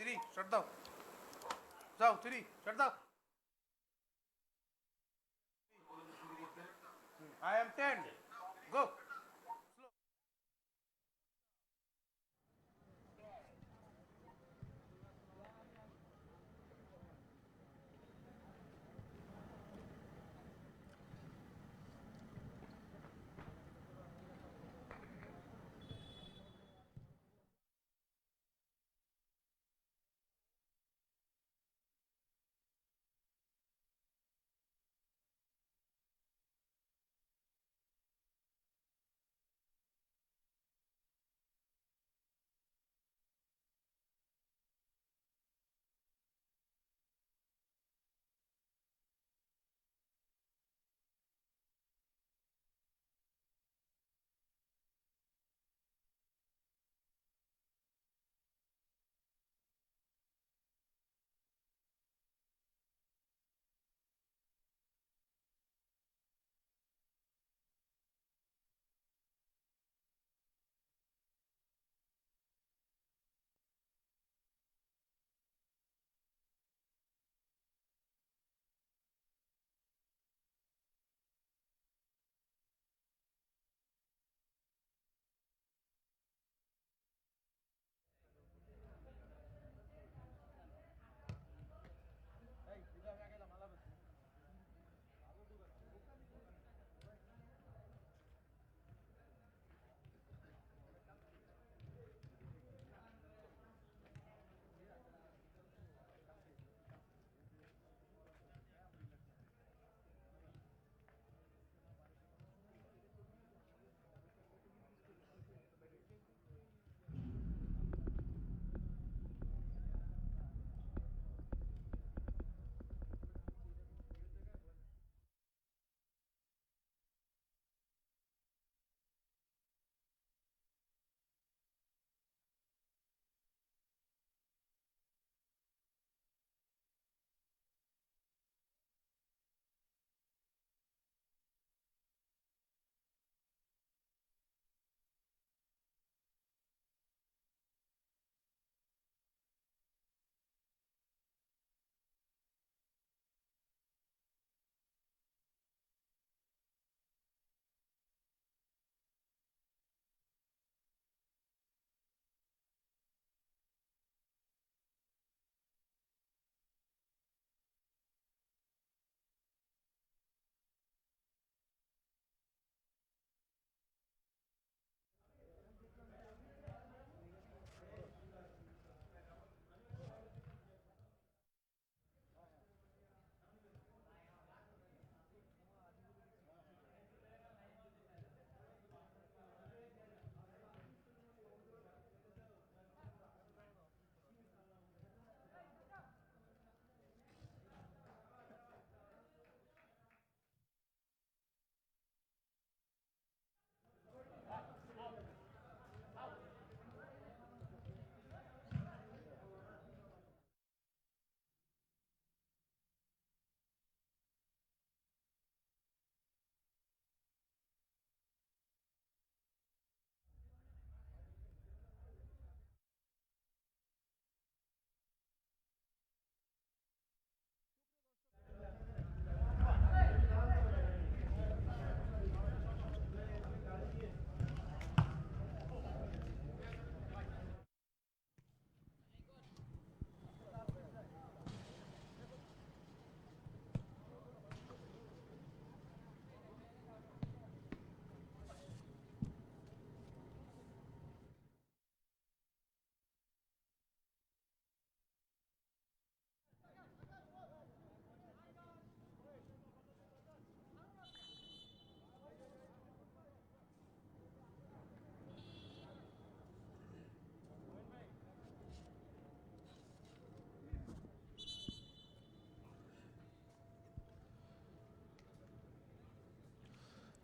3 shot দাও যাও 3 shot দাও I am 10 go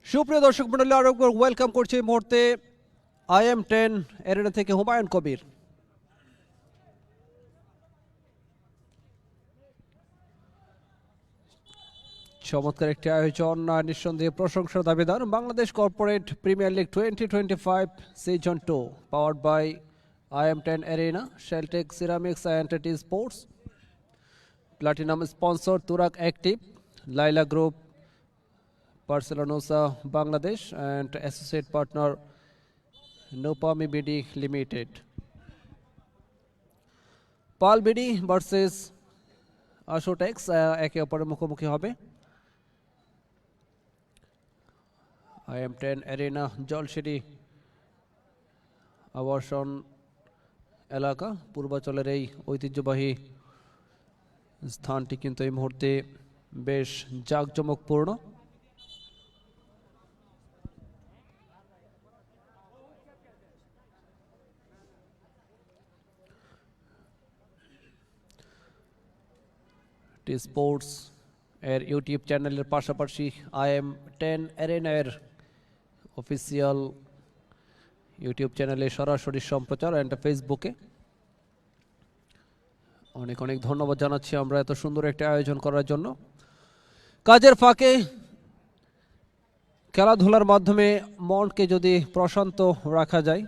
সুপ্রিয় দর্শক মন্ডলী, আরো একবার ওয়েলকাম করছি এই মুহূর্তে IM10 এরিনা থেকে হুমায়ুন কবির। চমৎকার একটি আয়োজন, নিঃসন্দেহে প্রশংসার দাবিদার। Bangladesh corporate premier league 2025 season 2 powered by IM10 Arena, Sheltec Ceramics and T Sports. Platinum sponsor Turak Active, Laila Group, Barcelonosa, Bangladesh, and associate partner Nopami BD Limited. Pal BD versus আশোটেক্স একে অপরের মুখোমুখি হবে। IM10 অ্যারেনা জলসিঁড়ি আবাসন এলাকা পূর্বাঞ্চলের এই ঐতিহ্যবাহী স্থানটি কিন্তু এই মুহূর্তে বেশ জাঁকজমকপূর্ণ। টি স্পোর্টস এর ইউটিউব চ্যানেলের পাশাপাশি IM10 অ্যারেনা এর অফিসিয়াল ইউটিউব চ্যানেলে সরাসরি সম্প্রচার অ্যান্ড ফেসবুকে। অনেক অনেক ধন্যবাদ জানাচ্ছি আমরা এত সুন্দর একটা আয়োজন করার জন্য। কাজের ফাঁকে খেলাধুলার মাধ্যমে মনকে যদি প্রশান্ত রাখা যায়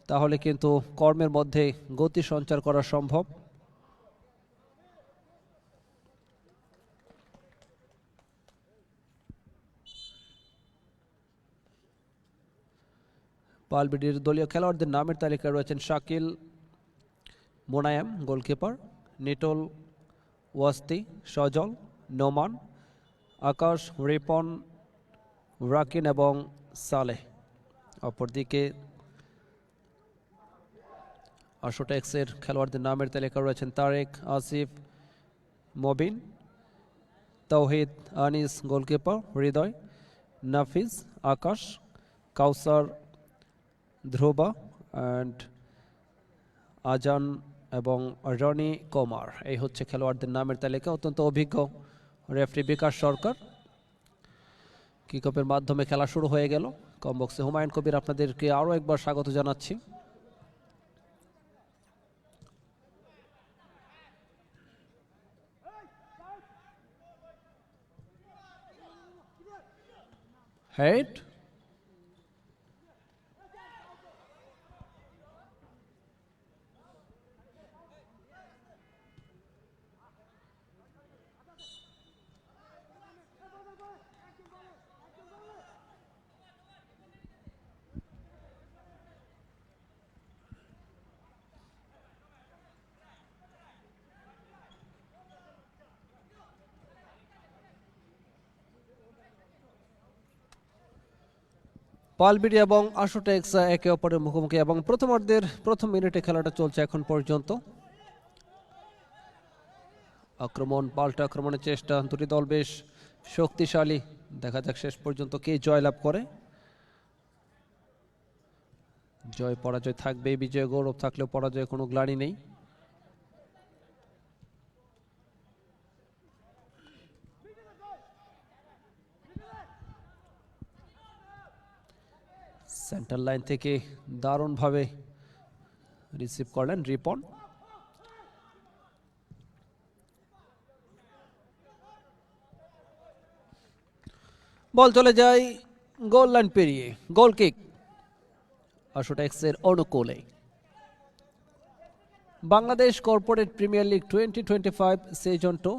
তাহলে কিন্তু কর্মের মধ্যে গতি সঞ্চার করা সম্ভব। পালবিডির দলীয় খেলোয়াড়দের নামের তালিকায় রয়েছেন শাকিল মোনায়েম গোলকিপার, নিটোল ওয়াস্তি, সজল, নোমান, আকাশ, রিপন, রাকিন এবং সালেহ। অপরদিকে আশোটেক্সের খেলোয়াড়দের নামের তালিকায় রয়েছেন তারেক, আসিফ, মবিন, তৌহিদ, আনিস গোলকিপার, হৃদয়, নাফিজ, আকাশ, কাউসার, ধ্রুবা অ্যান্ড আজান এবং রনি কুমার। এই হচ্ছে খেলোয়াড়দের নামের তালিকা। অত্যন্ত অভিজ্ঞ রেফারি বিকাশ সরকার। কিকঅফের মাধ্যমে খেলা শুরু হয়ে গেল। কমবক্সে হুমায়ুন কবির আপনাদেরকে আরও একবার স্বাগত জানাচ্ছি। হেড পালবিডি এবং আশোটেক্স একে অপরের মুখোমুখি এবং প্রথমার্ধের প্রথম মিনিটে খেলাটা চলছে এখন পর্যন্ত। আক্রমণ পাল্টা আক্রমণের চেষ্টা, দুটি দল বেশ শক্তিশালী। দেখা যাক শেষ পর্যন্ত কে জয়লাভ করে। জয় পরাজয় থাকবে, বিজয় গৌরব থাকলেও পরাজয়ে কোনো গ্লানি নেই। সেন্টার লাইন থেকে দারুণভাবে রিসিভ করলেন রিপন। বল চলে যায় গোল লাইন পেরিয়ে, গোল কিক আশোটেক্সের অনুকূলে। Bangladesh corporate premier league 2025 season 2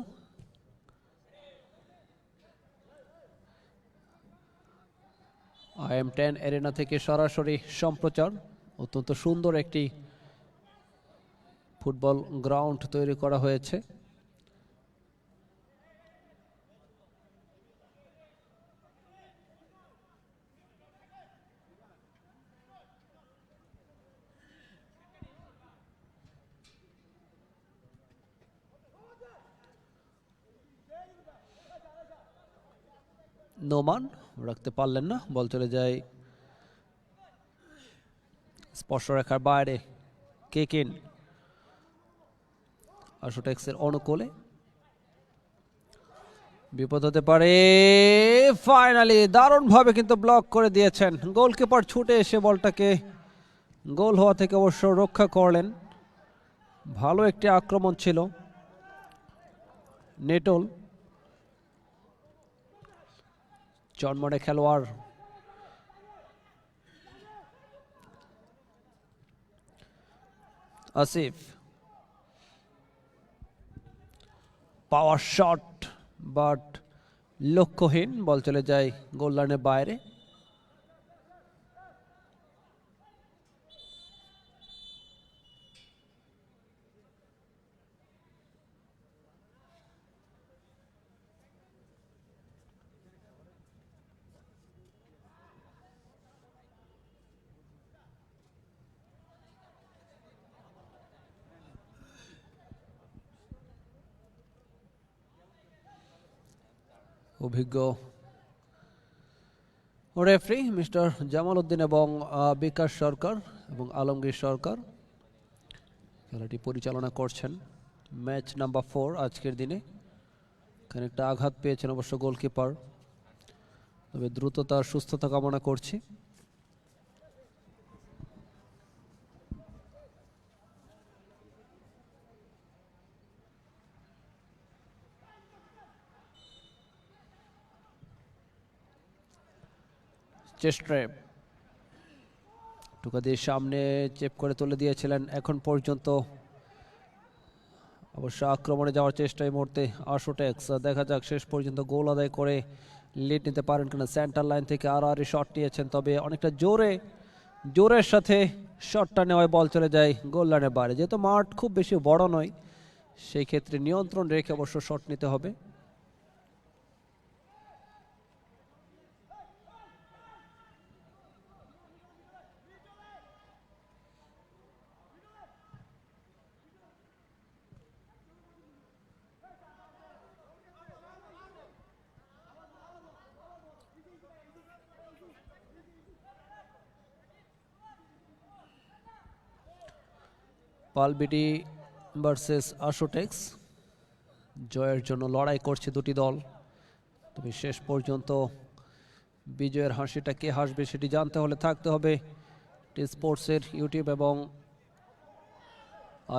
IM10 arena থেকে সরাসরি সম্প্রচার। অত্যন্ত সুন্দর একটি ফুটবল গ্রাউন্ড তৈরি করা হয়েছে। নোমান রাখতে পারলেন না, বল চলে যায় স্পর্শরেখার বাইরে। কিক ইন আশোটেক্সের অনুকূলে। বিপদ হতে পারে। ফাইনালি দারুণভাবে কিন্তু ব্লক করে দিয়েছেন গোলকিপার, ছুটে এসে বলটাকে গোল হওয়া থেকে অবশ্য রক্ষা করলেন। ভালো একটি আক্রমণ ছিল। নেটোল জন্মনে খেলোয়াড়, আসিফ, পাওয়ার শট বাট লক্ষ্যহীন, বল চলে যায় গোল লাইনের বাইরে। অভিজ্ঞ রেফারি মিস্টার জামাল উদ্দিন এবং বিকাশ সরকার এবং আলমগীর সরকার খেলাটি পরিচালনা করছেন। ম্যাচ নাম্বার 4 আজকের দিনে। খানিকটা আঘাত পেয়েছেন অবশ্য গোলকিপার, তবে দ্রুত তার সুস্থতা কামনা করছি। চেস্ট্রে টুকা দিয়ে সামনে চেপ করে তুলে দিয়েছিলেন। এখন পর্যন্ত অবশ্য আক্রমণে যাওয়ার চেষ্টা এই মুহূর্তে আশুটেক্স। দেখা যাক শেষ পর্যন্ত গোল আদায় করে লিড নিতে পারেন কিনা। সেন্টার লাইন থেকে আড়াআড়ি শট নিয়েছেন, তবে অনেকটা জোরের সাথে শটটা নেওয়ায় বল চলে যায় গোল লাইনের বাইরে। যেহেতু মাঠ খুব বেশি বড় নয়, সেই ক্ষেত্রে নিয়ন্ত্রণ রেখে অবশ্য শট নিতে হবে। পালবিডি ভার্সেস আশুটেক্স, জয়ের জন্য লড়াই করছে দুটি দল, তবে শেষ পর্যন্ত বিজয়ের হাসিটা কে হাসবে সেটি জানতে হলে থাকতে হবে টি স্পোর্টসের ইউটিউব এবং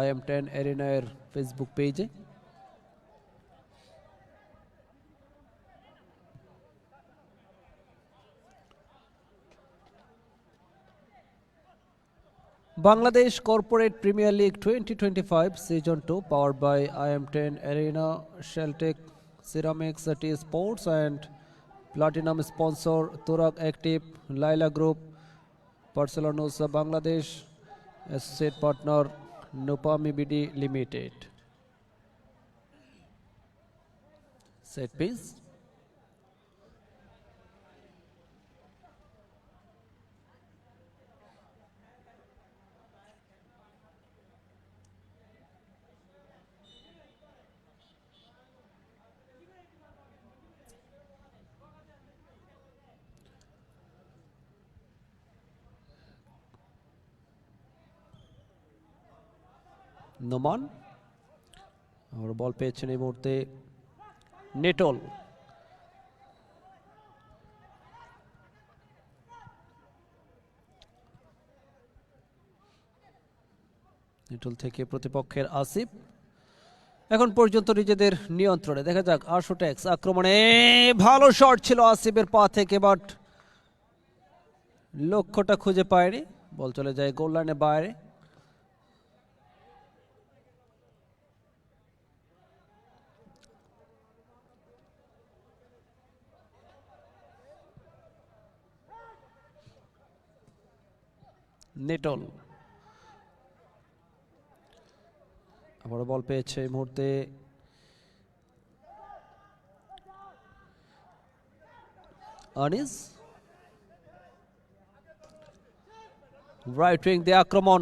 IM10 এরিনা এর ফেসবুক পেজে। Bangladesh corporate premier league 2025 season 2 powered by IM10 Arena, Sheltec Ceramics, T Sports and Platinum sponsor Turak Active, Laila Group, Barcelona's Bangladesh, associate partner Nupami BD Limited. Set piece. Noman আর ball পেয়েছেন এই মুহূর্তে nettle. Nettle থেকে প্রতিপক্ষের আসিফ এখন পর্যন্ত নিজেদের নিয়ন্ত্রণে। দেখা যাক আশুটেক্স আক্রমণে, ভালো শট ছিল আসিফের পা থেকে, বাট লক্ষ্যটা খুঁজে পায়নি, বল চলে যায় গোল লাইনের বাইরে। নেটল আবার বল পেয়েছে এই মুহূর্তে আনিস। রাইট উইং দিয়ে আক্রমণ,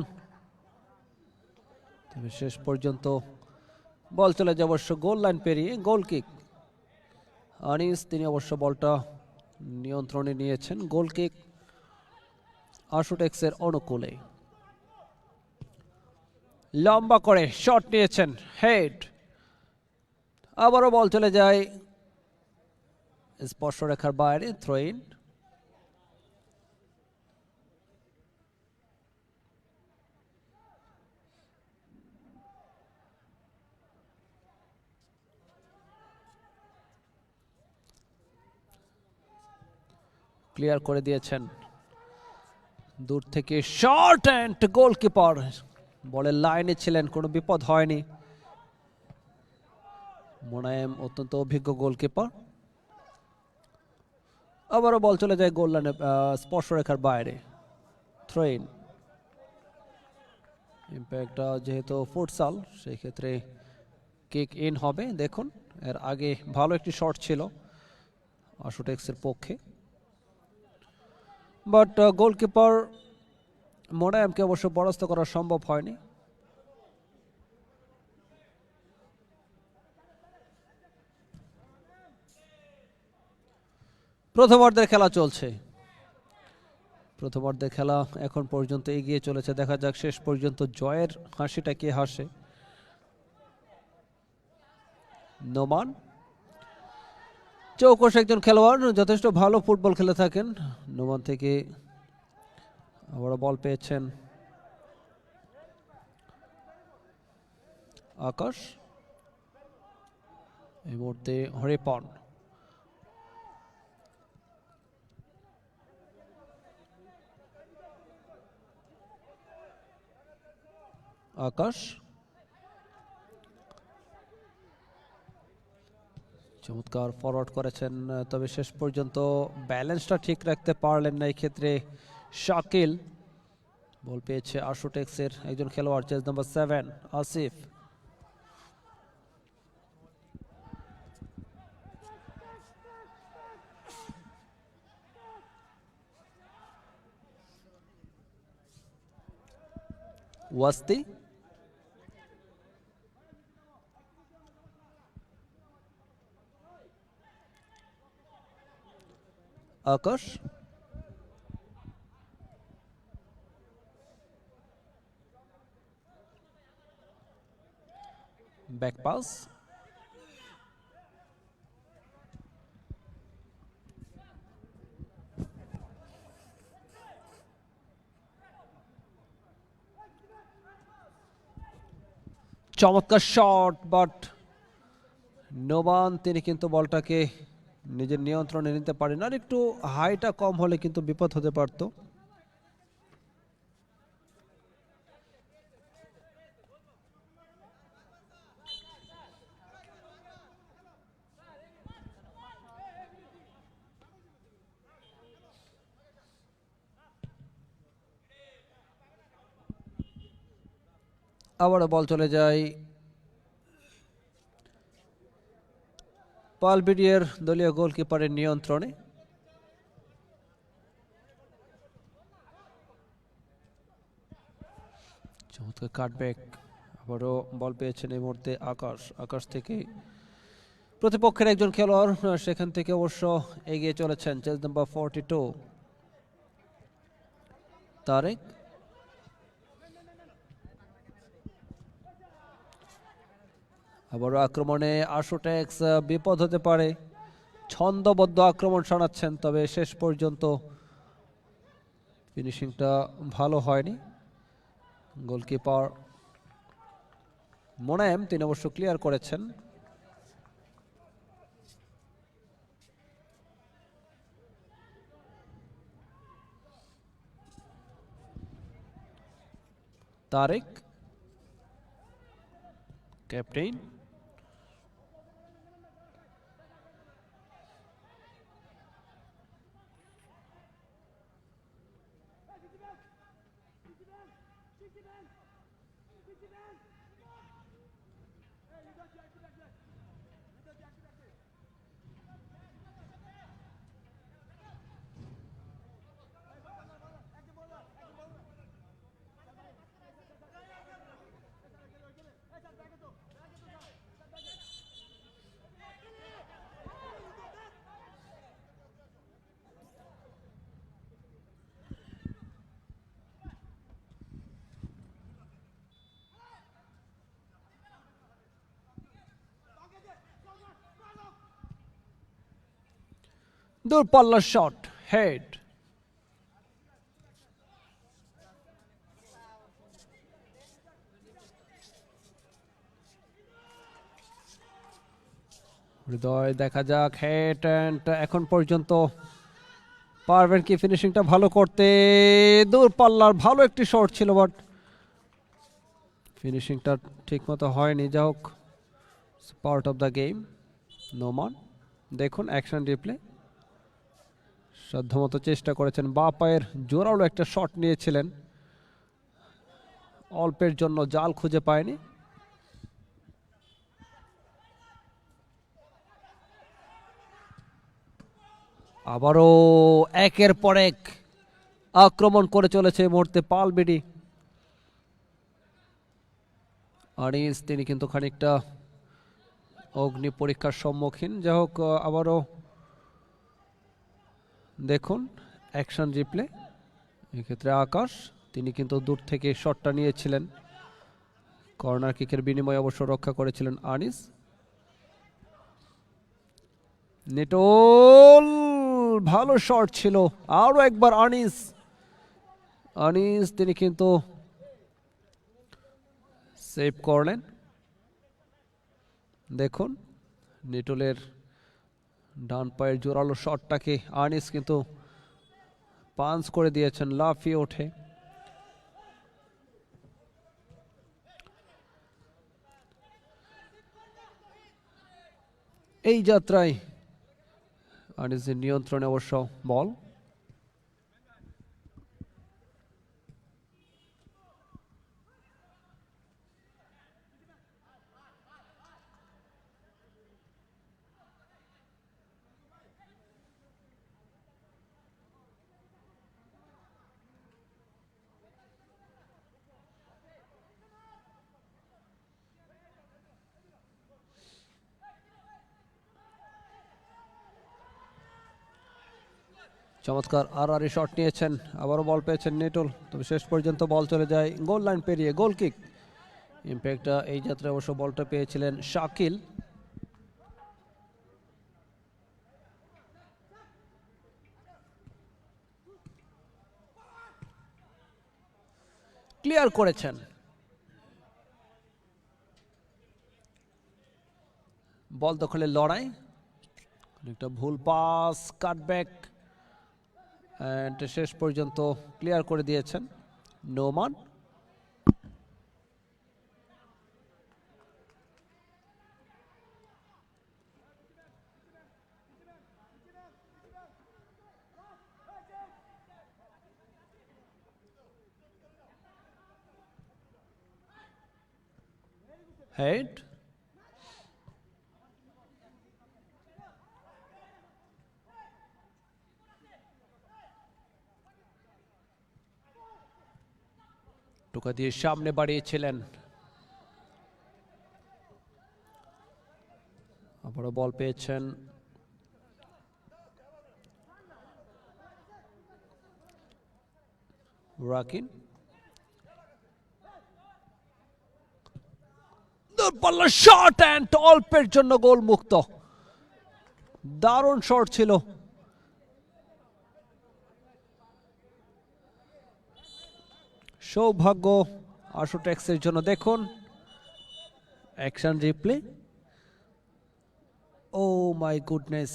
তবে শেষ পর্যন্ত বল চলে যায় অবশ্য গোল লাইন পেরিয়ে। গোল কিক আনিস, তিনি অবশ্য বলটা নিয়ন্ত্রণে নিয়েছেন। গোল কিক আশুটেক্সের অনুকূলে। লম্বা করে শট নিয়েছেন, হেড, আবারও বল চলে যায় স্পর্শ রেখার বাইরে, থ্রো ইন। ক্লিয়ার করে দিয়েছেন দূর থেকে শট, অ্যান্ড গোলকিপার বলের লাইনে ছিলেন, কোনো বিপদ হয়নি। মোনায়েম অত্যন্ত অভিজ্ঞ গোলকিপার। আবারও বল চলে যায় গোল লাইনে, স্পর্শরেখার বাইরে। Throw in. ইম্প্যাক্ট যেহেতু ফুটসাল, সেই ক্ষেত্রে কিক ইন হবে। দেখুন, এর আগে ভালো একটি শট ছিল আশুটেক্সের পক্ষে, বাট গোলকিপার মোনায়েমকে অবশ্য পরাস্ত করা সম্ভব হয়নি। প্রথমার্ধের খেলা চলছে। প্রথমার্ধের খেলা এখন পর্যন্ত এগিয়ে চলেছে। দেখা যাক শেষ পর্যন্ত জয়ের হাসিটা কে হাসে। নোমান চৌকস একজন খেলোয়াড়, যথেষ্ট ভালো ফুটবল খেলে থাকেন। নোমান থেকে আবার বল পেয়েছেন আকাশ, এই মুহূর্তে হরিপন। আকাশ চমৎকার ফরওয়ার্ড করেছেন, তবে শেষ পর্যন্ত ব্যালেন্সটা ঠিক রাখতে পারলেন না। এই ক্ষেত্রে শাকিল। বল পেয়েছে আশুটেক্সের একজন খেলোয়াড়, জার্সি নাম্বার 7 আসিফ। ওয়াস্তি, আকাশ, ব্যাক পাস, চমৎকার শট, বাট নোমান তিনি কিন্তু বলটাকে নিজের নিয়ন্ত্রণে নিতে পারেন। আর একটু হাইটা কম হলে কিন্তু বিপদ হতে পারত। আবারও বল চলে যায় পালবিডিয়ার দলীয় গোলকিপারের নিয়ন্ত্রণে। চমৎকার কাটব্যাক। আবারও বল পেয়েছেন এই মুহূর্তে আকাশ। আকাশ থেকে প্রতিপক্ষের একজন খেলোয়াড়, সেখান থেকে অবশ্য এগিয়ে চলেছেন জার্সি নাম্বার 42 তারেক। আবারও আক্রমণে আশুটেক্স, বিপদ হতে পারে। ছন্দবদ্ধ আক্রমণ শোনাচ্ছেন, তবে শেষ পর্যন্ত ফিনিশিংটা ভালো হয়নি। গোলকিপার মোনায়েম তিনি অবশ্য ক্লিয়ার করেছেন। তারেক ক্যাপ্টেন, দূরপাল্লার শট, হেড। হৃদয়, দেখা যাক হেড, এন্ড এখন পর্যন্ত পারবেন কি ফিনিশিংটা ভালো করতে? দূরপাল্লার ভালো একটি শট ছিল, বাট ফিনিশিংটা ঠিকমতো হয়নি, যা হোক part of the game. Noman দেখুন অ্যাকশন রিপ্লে, সাধ্যমতো চেষ্টা করেছেন, বা পায়ের জোরালো একটা শট নিয়েছিলেন, অল্পের জন্য জাল খুঁজে পায়নি। আবারও একের পর এক আক্রমণ করে চলেছে এই মুহূর্তে পালবিডি। আনিস তিনি কিন্তু খানিকটা অগ্নি পরীক্ষার সম্মুখীন। যাই হোক আবারও দেখুন অ্যাকশন রিপ্লে, এক্ষেত্রে আকাশ তিনি কিন্তু দূর থেকে শটটা নিয়েছিলেন, কর্নার কিকের বিনিময়ে অবশ্য রক্ষা করেছিলেন আনিস। নেটোল ভালো শট ছিল, আরো একবার আনিস তিনি কিন্তু সেভ করলেন। দেখুন নেটোলের ডান পায়ের জোরালো শটটাকে আনিস কিন্তু পাঞ্চ করে দিয়েছেন, লাফিয়ে ওঠে। এই যাত্রায় আনিসের নিয়ন্ত্রণে অবশ্য বল। চমৎকার আর শট নিয়েছেন, আবারও বল পেয়েছেন নেটোল, তবে শেষ পর্যন্ত বল চলে যায় গোল লাইন পেরিয়ে। গোল কিক ইম্প্যাক্টটা এই যাত্রায় অবশ্য বলটা পেয়েছিলেন শাকিল। ক্লিয়ার করেছেন, বল দখলের লড়াই, একটা ভুল পাস, কাটব্যাক, শেষ পর্যন্ত ক্লিয়ার করে দিয়েছেন নোমান। হেড টোকা দিয়ে সামনে বাড়িয়েছিলেন, আবারও বল পেয়েছেন রাকিন। শট অ্যান্ড অল্পের জন্য গোল মুক্ত, দারুণ শট ছিল। সৌভাগ্য আশুটেক্সের জন্য। দেখুন action replay, oh my goodness,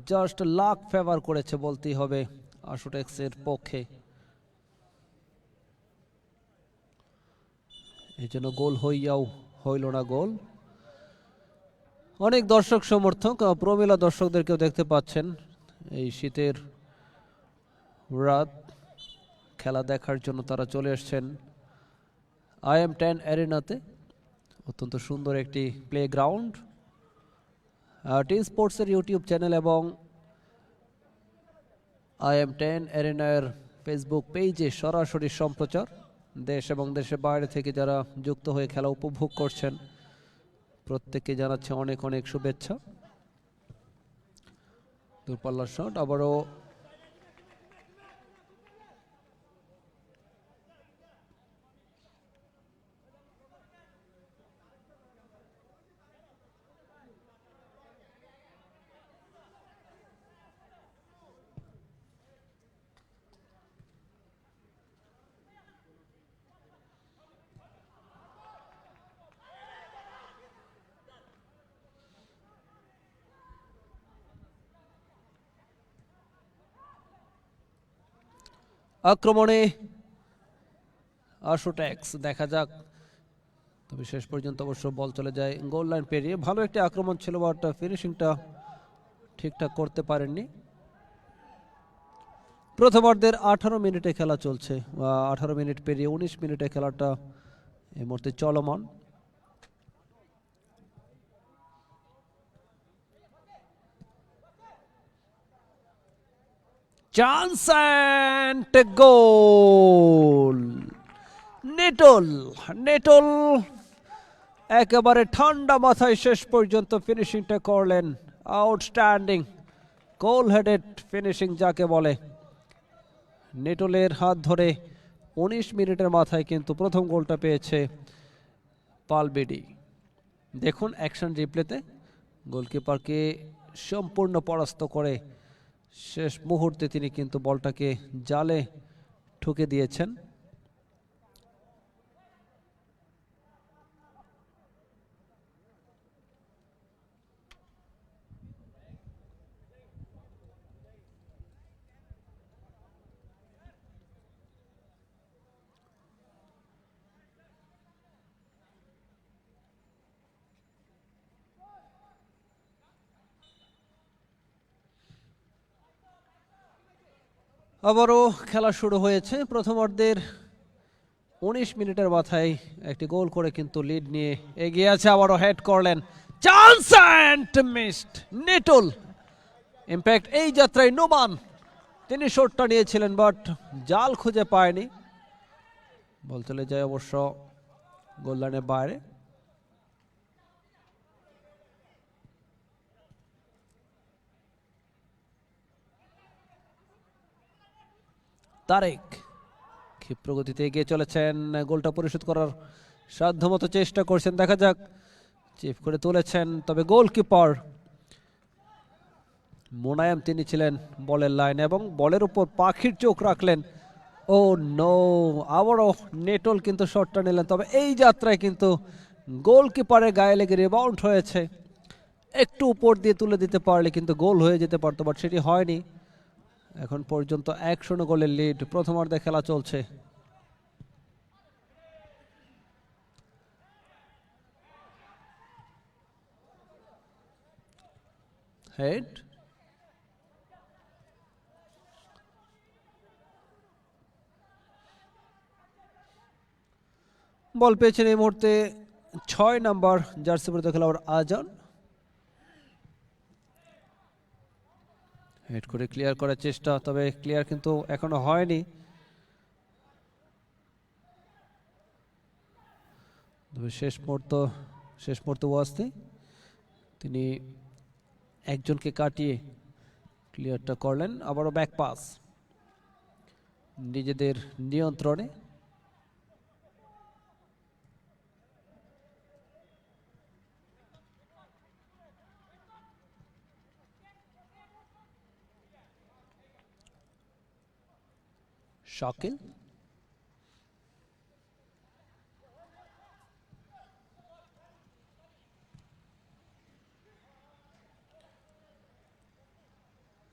just luck favour করেছে বলতেই হবে আশুটেক্সের পক্ষে, এই জন্য গোল হইয়াও হইল না গোল। অনেক দর্শক সমর্থক প্রমিলা দর্শকদেরকেও দেখতে পাচ্ছেন এই শীতের রাত খেলা দেখার জন্য, তারা চলে এসছেন IM10 অ্যারেনাতে। অত্যন্ত সুন্দর একটি প্লে গ্রাউন্ড, টি স্পোর্টসের ইউটিউব চ্যানেল এবং IM10 অ্যারেনার ফেসবুক পেজে সরাসরি সম্প্রচার। দেশ এবং দেশের বাইরে থেকে যারা যুক্ত হয়ে খেলা উপভোগ করছেন প্রত্যেককে জানাচ্ছে অনেক অনেক শুভেচ্ছা। দূরপাল্লার শট, আবারও আক্রমণে আশুটেক্স, দেখা যাক তবে শেষ পর্যন্ত অবশ্য বল চলে যায় গোল লাইন পেরিয়ে। ভালো একটি আক্রমণ ছিল, বাট ফিনিশিংটা ঠিকঠাক করতে পারেননি। প্রথমার্ধের 18 মিনিটে খেলা চলছে, 18 মিনিট পেরিয়ে 19 মিনিটে খেলাটা এই মুহূর্তে চলমান। Chance and goal. নেটল একেবারে ঠান্ডা মাথায় শেষ পর্যন্ত ফিনিশিংটা করলেন। আউটস্ট্যান্ডিং গোল হেডেড ফিনিশিং যাকে বলে। নেটলের হাত ধরে 19 মিনিটের মাথায় কিন্তু প্রথম গোলটা পেয়েছে পালবেডি। দেখুন অ্যাকশন রিপ্লেতে গোলকিপারকে সম্পূর্ণ পরাস্ত করে শেষ মুহূর্তে তিনি কিন্তু বলটাকে জালে ঠুকে দিয়েছেন। আবারও খেলা শুরু হয়েছে। প্রথমার্ধের 19 মিনিটের মাথায় একটি গোল করে কিন্তু লিড নিয়ে এগিয়ে আছে। আবারও হেড করলেন, chance and missed. Nettle impact এই যাত্রায় নোমান তিনি শটটা নিয়েছিলেন, বাট জাল খুঁজে পায়নি। বল চলে যায় অবশ্য গোল লাইনের বাইরে। তারেক ক্ষিপ্র গতিতে এগিয়ে চলেছেন, গোলটা পরিশোধ করার সাধ্যমতো চেষ্টা করছেন। দেখা যাক, চিপ করে তুলেছেন, তবে গোলকিপার মোনায়েম তিনি ছিলেন বলের লাইন এবং বলের উপর পাখির চোখ রাখলেন। ও নো, আবারও নেটল কিন্তু শটটা নিলেন, তবে এই যাত্রায় কিন্তু গোলকিপারের গায়ে লেগে রিবাউন্ড হয়েছে। একটু উপর দিয়ে তুলে দিতে পারলে কিন্তু গোল হয়ে যেতে পারতো, বাট সেটি হয়নি। এখন পর্যন্ত 1-0 গোলের লিড। প্রথমার্ধে খেলা চলছে। হেড বল পেয়েছেন এই মুহূর্তে 6 নাম্বার জার্সি পরিহিত খেলোয়াড় আজান। হেড করে ক্লিয়ার করার চেষ্টা, তবে ক্লিয়ার কিন্তু এখনো হয়নি। শেষ মুহূর্ত ওয়াস্তে তিনি একজনকে কাটিয়ে ক্লিয়ারটা করলেন। আবারও ব্যাক পাস নিজেদের নিয়ন্ত্রণে। শাকিল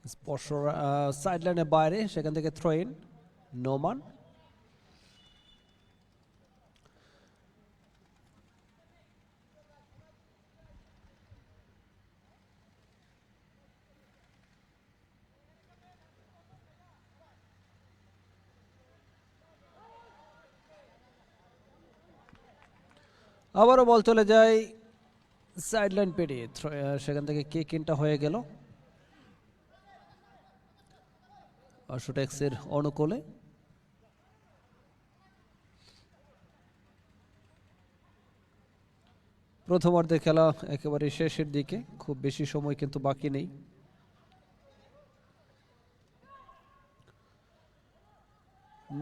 স্পর্শ সাইড লাইনের বাইরে, সেখান থেকে থ্রো ইন নোমান। আবারও বল চলে যায় সাইড লাইন পেরিয়ে, সেখান থেকে কিক ইনটা হয়ে গেল আশুটেক্সের অনুকূলে। প্রথমার্ধে খেলা একেবারে শেষের দিকে, খুব বেশি সময় কিন্তু বাকি নেই।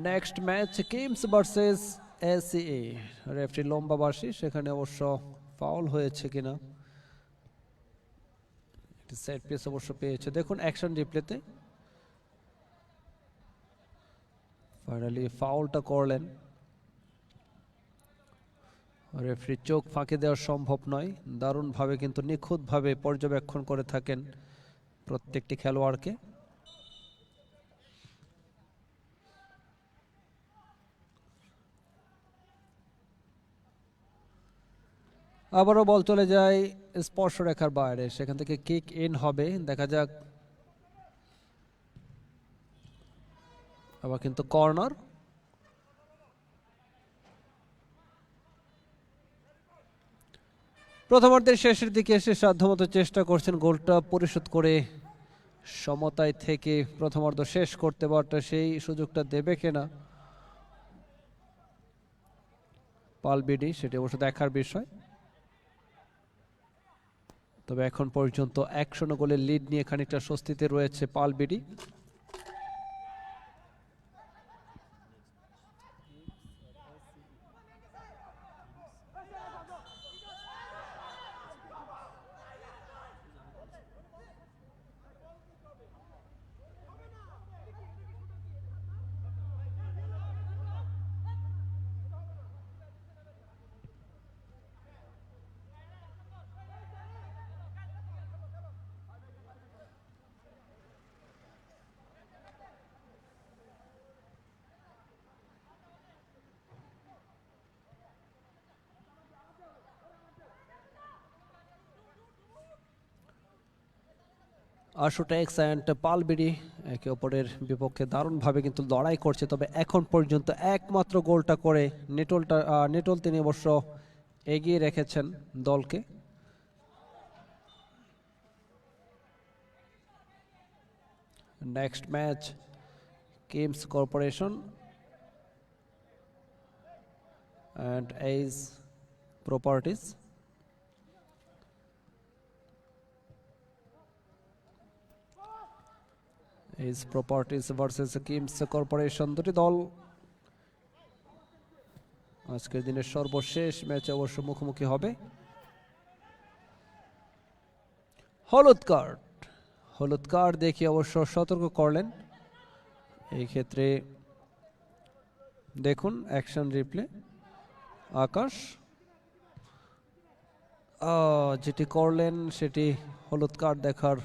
Next match Kim's versus এসিএ। Referee লম্বা বাঁশি, সেখানে অবশ্য ফাউল হয়েছে কিনা, সেট পিস অবশ্য পেয়েছে। দেখুন অ্যাকশন রিপ্লেতে ফাইনালি ফাউলটা করলেন। রেফারি চোখ ফাঁকি দেওয়া সম্ভব নয়, দারুণভাবে কিন্তু নিখুঁতভাবে পর্যবেক্ষণ করে থাকেন প্রত্যেকটি খেলোয়াড়কে। আবারও বল চলে যায় স্পর্শরেখার বাইরে, সেখান থেকে কিক ইন হবে, দেখা যাক। আবার কিন্তু কর্নার। প্রথমার্ধের শেষের দিকে এসে সাধ্যমতো চেষ্টা করছেন গোলটা পরিশোধ করে সমতায় থেকে প্রথমার্ধ শেষ করতে, পারটা সেই সুযোগটা দেবে কিনা পালবিডি, সেটি অবশ্য দেখার বিষয়। তবে এখন পর্যন্ত 1-0 গোলের লিড নিয়ে খানিকটা স্বস্তিতে রয়েছে পালবিডি। আশুটেক্স অ্যান্ড পালবিডি একে অপরের বিপক্ষে দারুণভাবে কিন্তু লড়াই করছে, তবে এখন পর্যন্ত একমাত্র গোলটা করে নেটল তিনি অবশ্য এগিয়ে রেখেছেন দলকে। Next match Kims corporation and age properties. Age properties versus Kims corporation, দুটি দল আজকের দিনের সর্বশেষ ম্যাচে অবশ্য মুখোমুখি হবে। হলুদ কার্ড দেখে অবশ্য সতর্ক করলেন। এই ক্ষেত্রে দেখুন অ্যাকশন রিপ্লে, আকাশ যেটি করলেন সেটি হলুদ কার্ড দেখার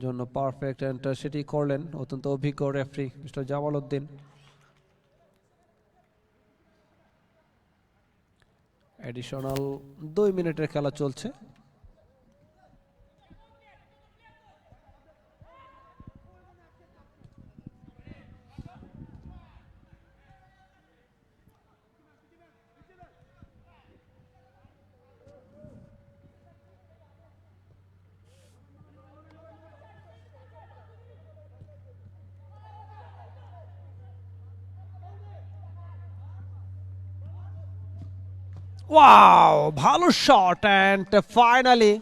জন্য পারফেক্ট, অ্যান্ড সেটি করলেন অত্যন্ত অভিজ্ঞ referee mister Jamal Uddin. Additional 2 মিনিটের খেলা চলছে। ওয়াও, ভালো শট, অ্যান্ড ফাইনালি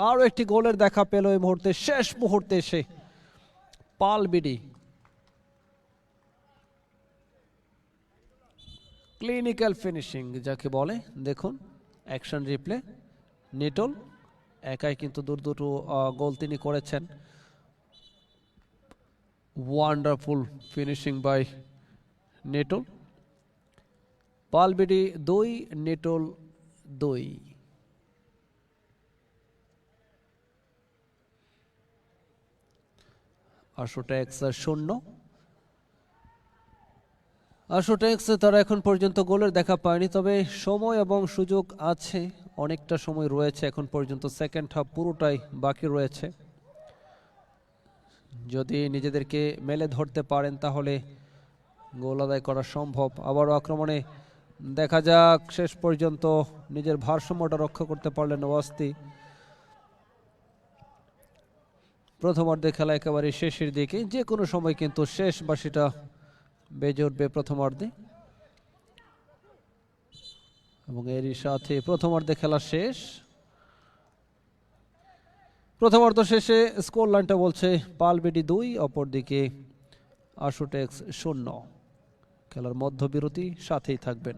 আরো একটি গোলের দেখা পেল এই মুহূর্তে, শেষ মুহূর্তে এসে পালবিডি। ক্লিনিক্যাল ফিনিশিং যাকে বলে, দেখুন অ্যাকশন রিপ্লে, নেটল একাই কিন্তু দুটো গোল তিনি করেছেন। Wonderful finishing by Nitol. Pal BD 2, Nitol 2। Ashotex 0। Ashotex তারা এখন পর্যন্ত গোলের দেখা পায়নি, তবে সময় এবং সুযোগ আছে, অনেকটা সময় রয়েছে এখন পর্যন্ত। সেকেন্ড হাফ পুরোটাই বাকি রয়েছে, যদি নিজেদেরকে মেলে ধরতে পারেন তাহলে গোল আদায় করা সম্ভব। আবারও আক্রমণে দেখা যাক, শেষ পর্যন্ত নিজের ভারসাম্যটা রক্ষা করতে পারলেন ওয়াস্তি। প্রথমার্ধে খেলা একেবারে শেষের দিকে, যে কোনো সময় কিন্তু শেষ বাঁশিটা বেজে উঠবে প্রথমার্ধে, এবং এরই সাথে প্রথমার্ধে খেলা শেষ। প্রথমার্ধ শেষে স্কোর লাইনটা বলছে পালবিডি 2, অপরদিকে আশুটেক্স 0। খেলার মধ্যবিরতি, সাথেই থাকবেন।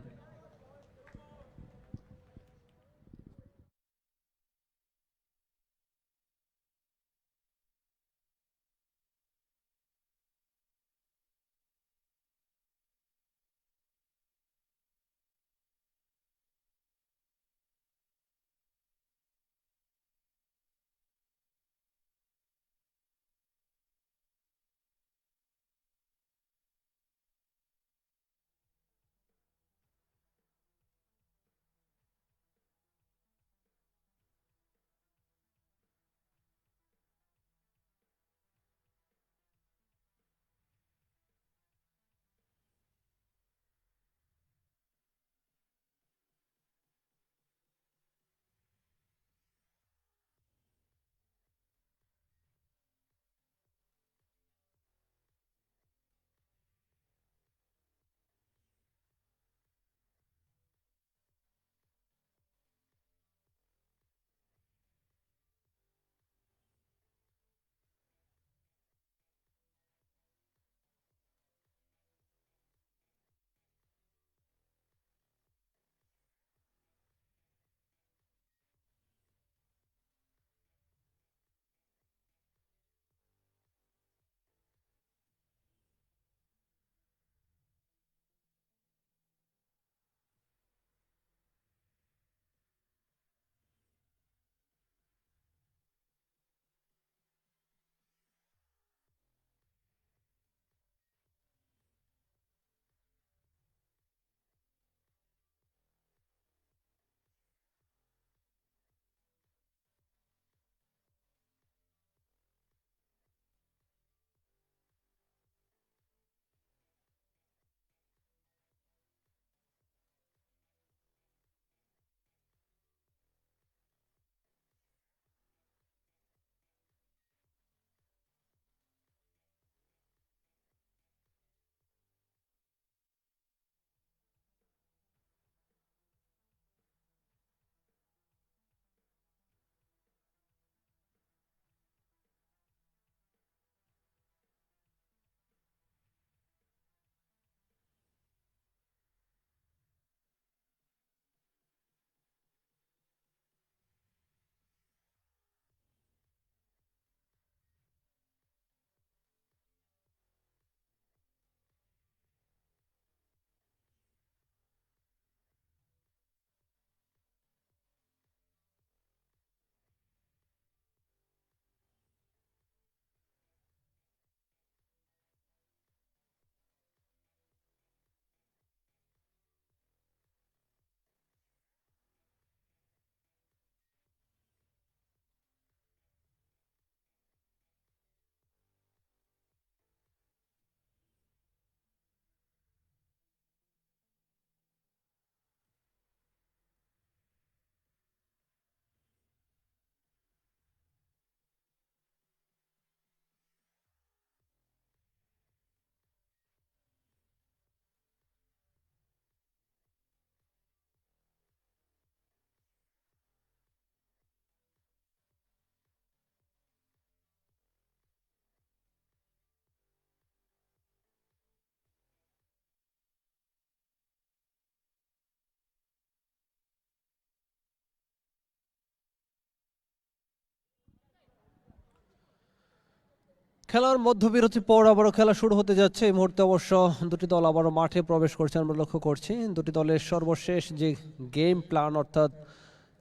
খেলার মধ্যবিরতি পর আবারও খেলা শুরু হতে যাচ্ছে। এই মুহূর্তে অবশ্য দুটি দল আবারও মাঠে প্রবেশ করছে আমরা লক্ষ্য করছি। দুটি দলের সর্বশেষ যে গেম প্ল্যান, অর্থাৎ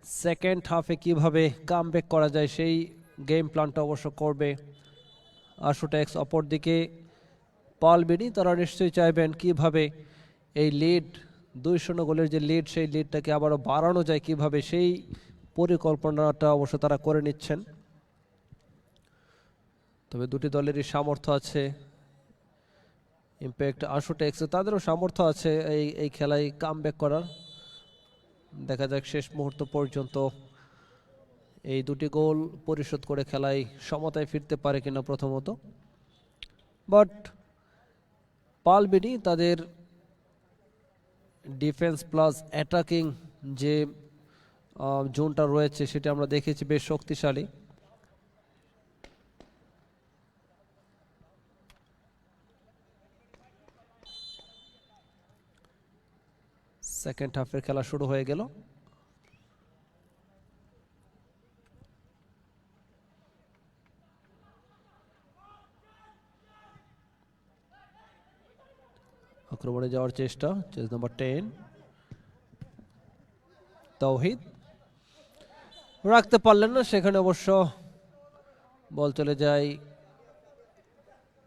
সেকেন্ড হাফে কিভাবে কামব্যাক করা যায় সেই গেম প্ল্যানটা অবশ্য করবে আশুটেক্স। অপরদিকে পালবিডি, তারা নিশ্চয়ই চাইবেন কিভাবে এই লিড 2-0 গোলের যে লিড, সেই লিডটাকে আবারও বাড়ানো যায় কিভাবে, সেই পরিকল্পনাটা অবশ্য তারা করে নিচ্ছেন। তবে দুটি দলেরই সামর্থ্য আছে, ইম্প্যাক্ট আশুটেক্স তাদেরও সামর্থ্য আছে এই খেলায় কামব্যাক করার। দেখা যাক শেষ মুহূর্ত পর্যন্ত এই দুটি গোল পরিশোধ করে খেলায় সমতায় ফিরতে পারে কিনা প্রথমত। বাট পালবিডি তাদের ডিফেন্স প্লাস অ্যাটাকিং যে জোনটা রয়েছে সেটা আমরা দেখেছি বেশ শক্তিশালী। সেকেন্ড হাফের খেলা শুরু হয়ে গেল। আক্রমণে যাওয়ার চেষ্টা, চেস নাম্বার 10 তাওহিদ রাখতে পারলেন না, সেখানে অবশ্য বল চলে যায়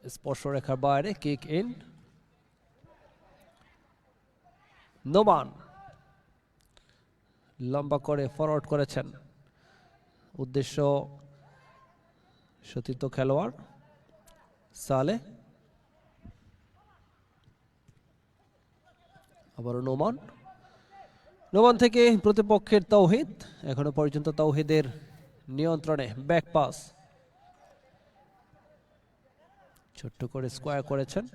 স্পর্শ রেখার বাইরে, কিক ইন। নোমান লম্বা করে ফরওয়ার্ড করেছেন, উদ্দেশ্য সতীর্থ খেলোয়াড় সালে। আবারও নোমান থেকে প্রতিপক্ষের তাওহিদ, এখনো পর্যন্ত তাওহিদের নিয়ন্ত্রণে ব্যাক পাস, ছোট্ট করে স্কোয়ার করেছেন।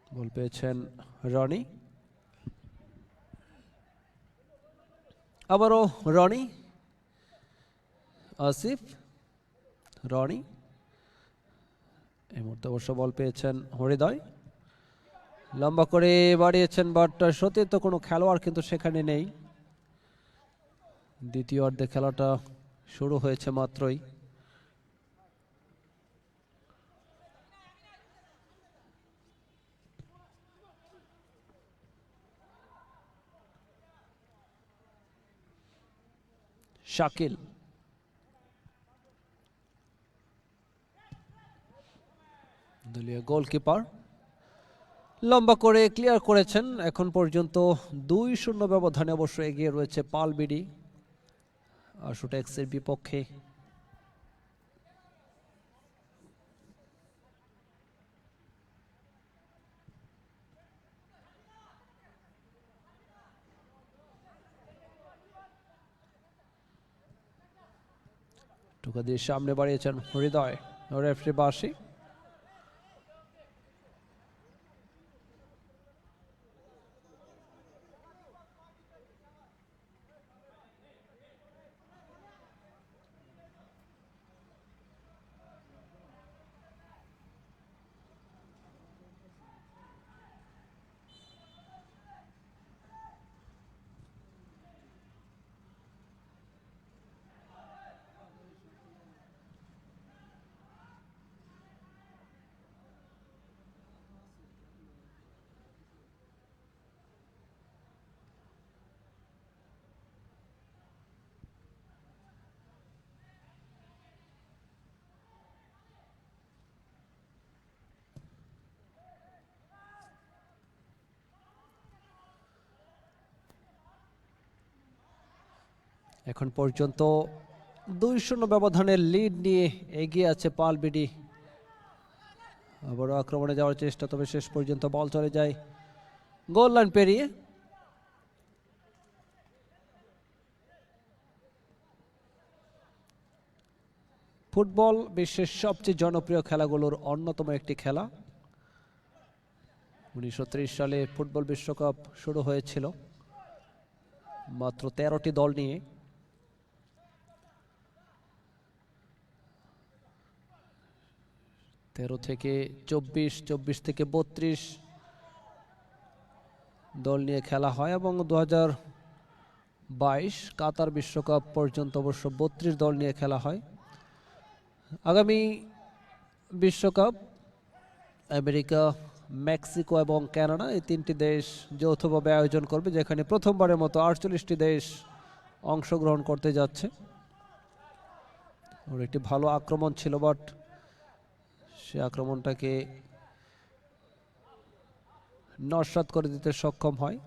বল পেয়েছেন রনি, আবারও রনি, আসিফ, রনি। এই মুহূর্তে অবশ্য বল পেয়েছেন হৃদয়, লম্বা করে বাড়িয়েছেন, বাট সতীর্থ কোনো খেলোয়াড় কিন্তু সেখানে নেই। দ্বিতীয় অর্ধে খেলাটা শুরু হয়েছে মাত্রই। শাকিল দলীয় গোলকিপার লম্বা করে ক্লিয়ার করেছেন। এখন পর্যন্ত 2-0 ব্যবধানে অবশ্য এগিয়ে রয়েছে পালবিডি আশুটেক্সের বিপক্ষে। টোকা দিয়ে সামনে বাড়িয়েছেন হৃদয়, রেফারি বাসি। এখন পর্যন্ত 2-0 ব্যবধানের লিড নিয়ে এগিয়ে আছে পালবিডি। আবারও আক্রমণে যাওয়ার চেষ্টা, তবে শেষ পর্যন্ত বল চলে যায় গোল লাইন পেরিয়ে। ফুটবল বিশ্বের সবচেয়ে জনপ্রিয় খেলাগুলোর অন্যতম একটি খেলা। 1930 সালে ফুটবল বিশ্বকাপ শুরু হয়েছিল মাত্র 13টি দল নিয়ে। 13 থেকে 24, 24 থেকে 32 দল নিয়ে খেলা হয় এবং 2000 22 কাতার বিশ্বকাপ পর্যন্ত অবশ্য 32 দল নিয়ে খেলা হয়। আগামী বিশ্বকাপ আমেরিকা, মেক্সিকো এবং কানাডা এই তিনটি দেশ যৌথভাবে আয়োজন করবে, যেখানে প্রথমবারের মতো 48টি দেশ অংশগ্রহণ করতে যাচ্ছে। ওর একটি ভালো আক্রমণ ছিল, বাট সে আক্রমণটাকে নস্যাৎ করে দিতে সক্ষম হয়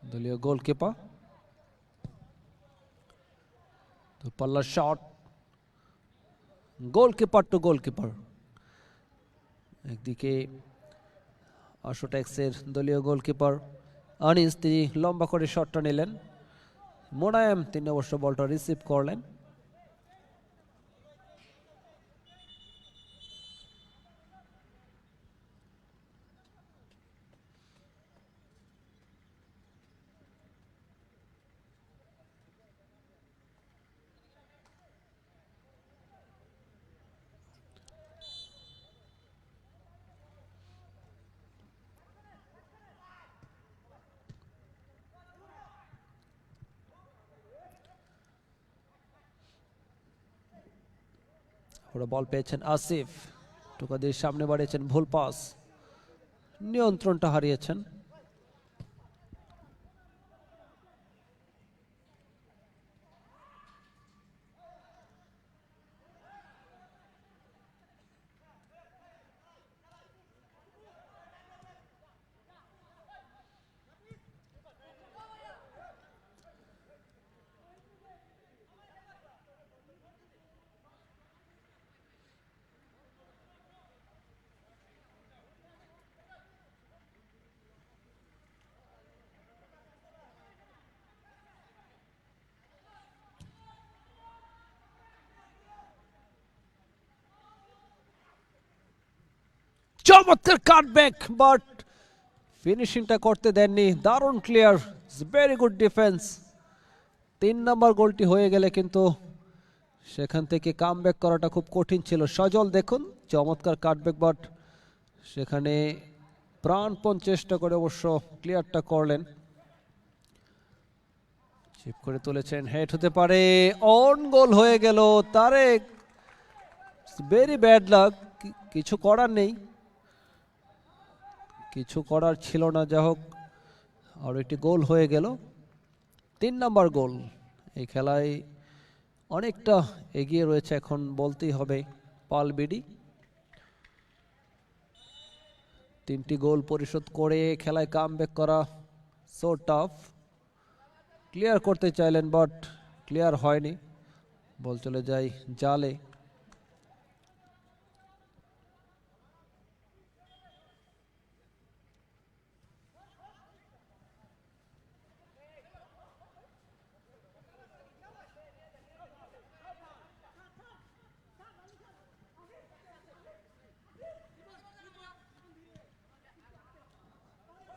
দলীয় গোলকিপার। পাল্লা শট, গোলকিপার টু গোলকিপার। একদিকে আশুটেক্সের দলীয় গোলকিপার আনিস, তিনি লম্বা করে শটটা নিলেন। মোনায়েম তিনি অবশ্য বলটা রিসিভ করলেন। ওরা বল পেয়েছেন আসিফ, টোকা দিয়ে সামনে বাড়িয়েছেন, ভুল পাস, নিয়ন্ত্রণটা হারিয়েছেন। চমৎকার কাটব্যাক, বাট ফিনিশিংটা করতে দেননি। দারুণ ক্লিয়ার, ভেরি গুড ডিফেন্স। 3 নম্বর গোলটি হয়ে গেলে কিন্তু সেখান থেকে কামব্যাক করাটা খুব কঠিন ছিল। সজল দেখুন, চমৎকার কাটব্যাক, বাট সেখানে প্রাণপণ চেষ্টা করে অবশ্য ক্লিয়ারটা করলেন। চিপ করে তুলেছেন, হেড হতে পারে, অন গোল হয়ে গেল তারেক। ভেরি ব্যাড লাক, কিছু করার নেই, কিছু করার ছিল না। যা হোক, আর একটি গোল হয়ে গেল, 3 নম্বর গোল। এই খেলায় অনেকটা এগিয়ে রয়েছে এখন বলতেই হবে পালবিডি। 3টি গোল পরিশোধ করে খেলায় কামব্যাক করা সো টাফ। ক্লিয়ার করতে চাইলেন, বাট ক্লিয়ার হয়নি, বল চলে যায় জালে।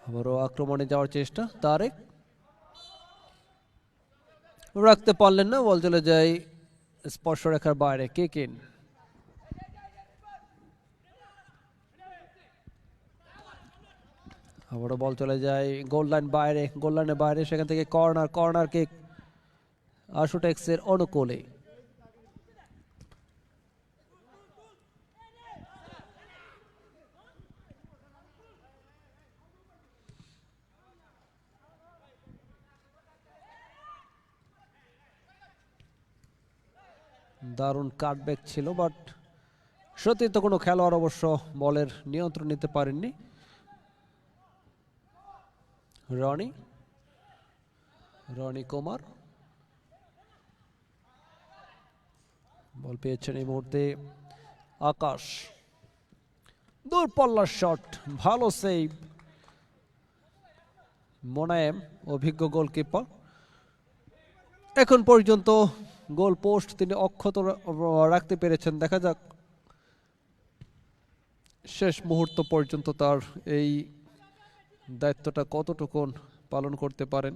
আবারও আক্রমণে যাওয়ার চেষ্টা, তারেক রাখতে পারলেন না, বল চলে যায় স্পর্শ রেখার বাইরে। Kick in. আবারও বল চলে যায় গোল লাইন বাইরে, গোল লাইনের বাইরে, সেখান থেকে কর্নার, কর্নার কিক আশুটেক্সের অনুকূলে। দারুণ কাটব্যাক ছিল, বাট সত্যি তো কোনো খেলোয়াড় অবশ্য বলের নিয়ন্ত্রণ নিতে পারেননি। রনি, রনি কুমার বল পেয়েছেন এই মুহূর্তে আকাশ। দূরপাল্লার শট, ভালো সেভ মোনায়েম, অভিজ্ঞ গোলকিপার। এখন পর্যন্ত গোল পোস্ট তিনি অক্ষত রাখতে পেরেছেন। দেখা যাক শেষ মুহূর্ত পর্যন্ত তার এই দায়িত্বটা কতটুকু পালন করতে পারেন।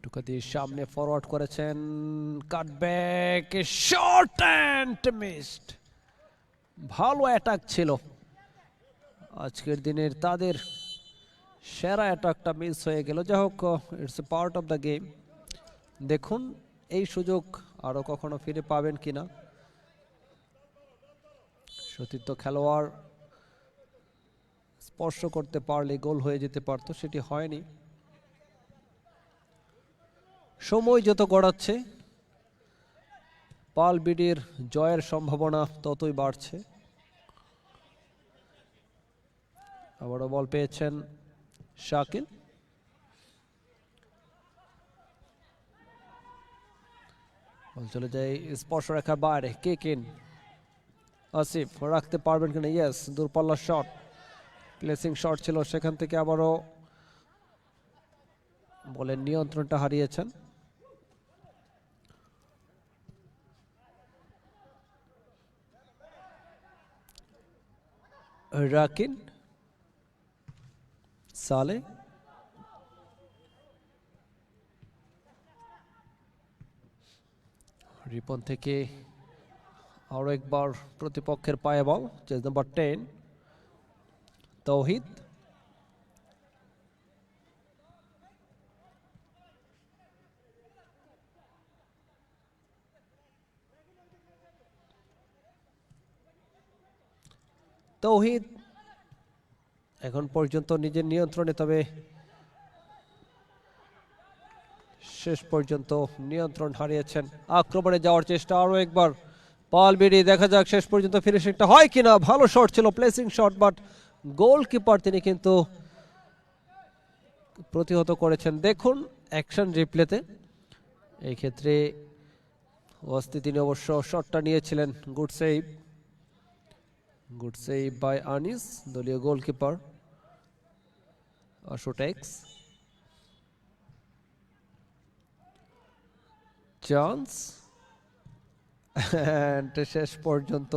টোকা দিয়ে সামনে ফরওয়ার্ড করেছেন, কাটব্যাক, শর্ট অ্যান্ড মিসড। ভালো অ্যাটাক ছিল আজকের দিনের, তাদের সেরা অ্যাটাকটা মিস হয়ে গেল। যাই হোক, it's a part of the game. দেখুন এই সুযোগ আরও কখনো ফিরে পাবেন কিনা। সতীর্থ খেলোয়াড় স্পর্শ করতে পারলে গোল হয়ে যেতে পারতো, সেটি হয়নি। সময় যত গড়াচ্ছে পালবিডির জয়ের সম্ভাবনা ততই বাড়ছে। আবারও বল পেয়েছেন শাকিল। বল চলে যায় স্পর্শ রেখার বাইরে, কিক ইন। আসিফ রাখতে পারবেন কিনা? ইয়েস, দূরপাল্লার শট, প্লেসিং শট ছিল, সেখান থেকে আবারও বলের নিয়ন্ত্রণটা হারিয়েছেন। রাকিন, সালে, রিপন থেকে আরো একবার প্রতিপক্ষের পায়ে বল, চেজ নাম্বার 10 তৌহিদ। তৌহিদ এখন পর্যন্ত নিজের নিয়ন্ত্রণে, তবে শেষ পর্যন্ত নিয়ন্ত্রণ হারিয়েছেন। আক্রমণে যাওয়ার চেষ্টা আরো একবার পালবিডি, দেখা যাক শেষ পর্যন্ত ফিনিশিংটা হয় কিনা। ভালো শট ছিল, প্লেসিং শট, বাট গোলকিপার তিনি কিন্তু প্রতিহত করেছেন। দেখুন অ্যাকশন রিপ্লেতে, এই ক্ষেত্রে ওয়াস্তি তিনি অবশ্য শটটা নিয়েছিলেন। Good save, good save by Anis, দলীয় গোলকিপার আশুটেক্স। চান্স, শেষ পর্যন্ত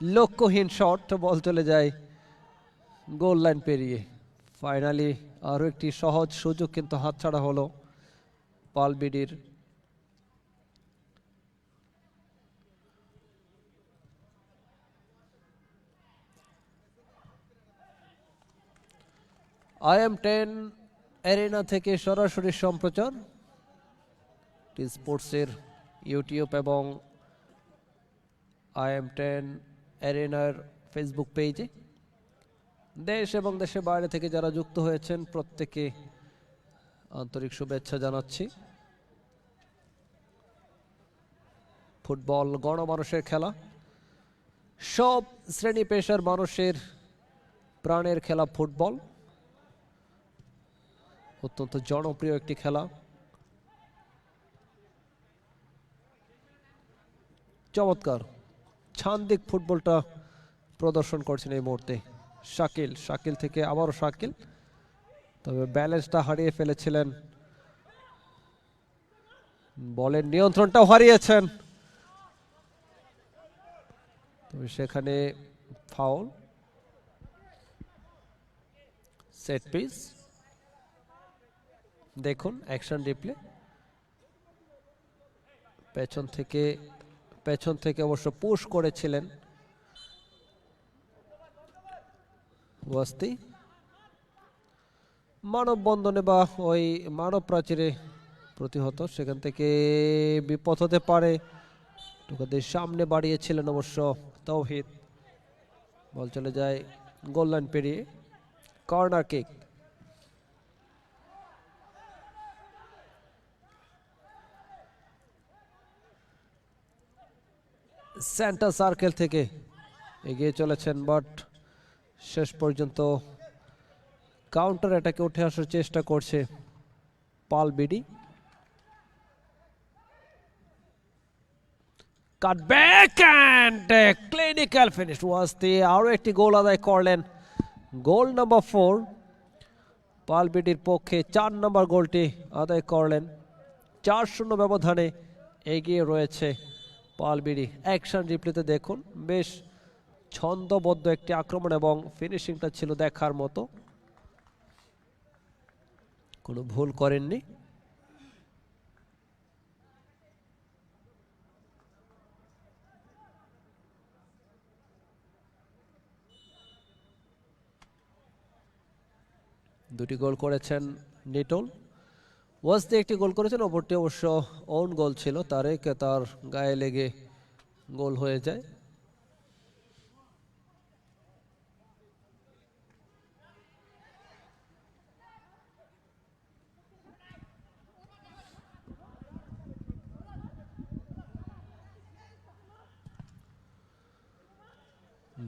লক্ষ্যহীন শট, বল চলে যায় গোল লাইন পেরিয়ে। ফাইনালি আরো একটি সহজ সুযোগ কিন্তু হাতছাড়া হলো পালবিডির। IM10 অ্যারেনা থেকে সরাসরি সম্প্রচার টি স্পোর্টসের ইউটিউব এবং IM10 অ্যারেনার ফেসবুক পেজে। দেশ এবং দেশের বাইরে থেকে যারা যুক্ত হয়েছেন প্রত্যেকে আন্তরিক শুভেচ্ছা জানাচ্ছি। ফুটবল গণমানুষের খেলা, সব শ্রেণী পেশার মানুষের প্রাণের খেলা ফুটবল। অত্যন্ত জনপ্রিয় একটি খেলা। চমৎকার ছান্দিক ফুটবলটা প্রদর্শন করছেন এই মুহূর্তে শাকিল। শাকিল থেকে আবারও শাকিল, তবে ব্যালেন্সটা হারিয়ে ফেলেছিলেন, বলের নিয়ন্ত্রণটাও হারিয়েছেন, তবে সেখানে ফাউল। সেট পিস, দেখুন অ্যাকশন রিপ্লে, পেছন থেকে অবশ্য পুশ করেছিলেন ওয়াস্তি। মানববন্ধনে বা ওই মানব প্রাচীরে প্রতিহত, সেখান থেকে বিপদ হতে পারে। টোকাদের সামনে বাড়িয়েছিলেন অবশ্য তৌহিদ, বল চলে যায় গোল লাইন পেরিয়ে। কর্নার কিক, সেন্টার সার্কেল থেকে এগিয়ে চলেছেন, বাট শেষ পর্যন্ত কাউন্টার অ্যাটাকে উঠে আসার চেষ্টা করছে Pal BD. Cutback and clinical finish. Wasti আরও একটি গোল আদায় করলেন, গোল নাম্বার 4 পালবিডির পক্ষে 4 নম্বর গোলটি আদায় করলেন। 4-0 ব্যবধানে এগিয়ে রয়েছে পালবিডি। অ্যাকশন রিপ্লেতে দেখুন বেশ ছন্দবদ্ধ একটি আক্রমণ এবং ফিনিশিংটা ছিল দেখার মতো, কোনো ভুল করেননি। দুটি গোল করেছেন নিটোল। ওয়াসদি একটি গোল করেছেন, অপরটি অবশ্য ওন গোল ছিল, তার গায়ে লেগে গোল হয়ে যায়।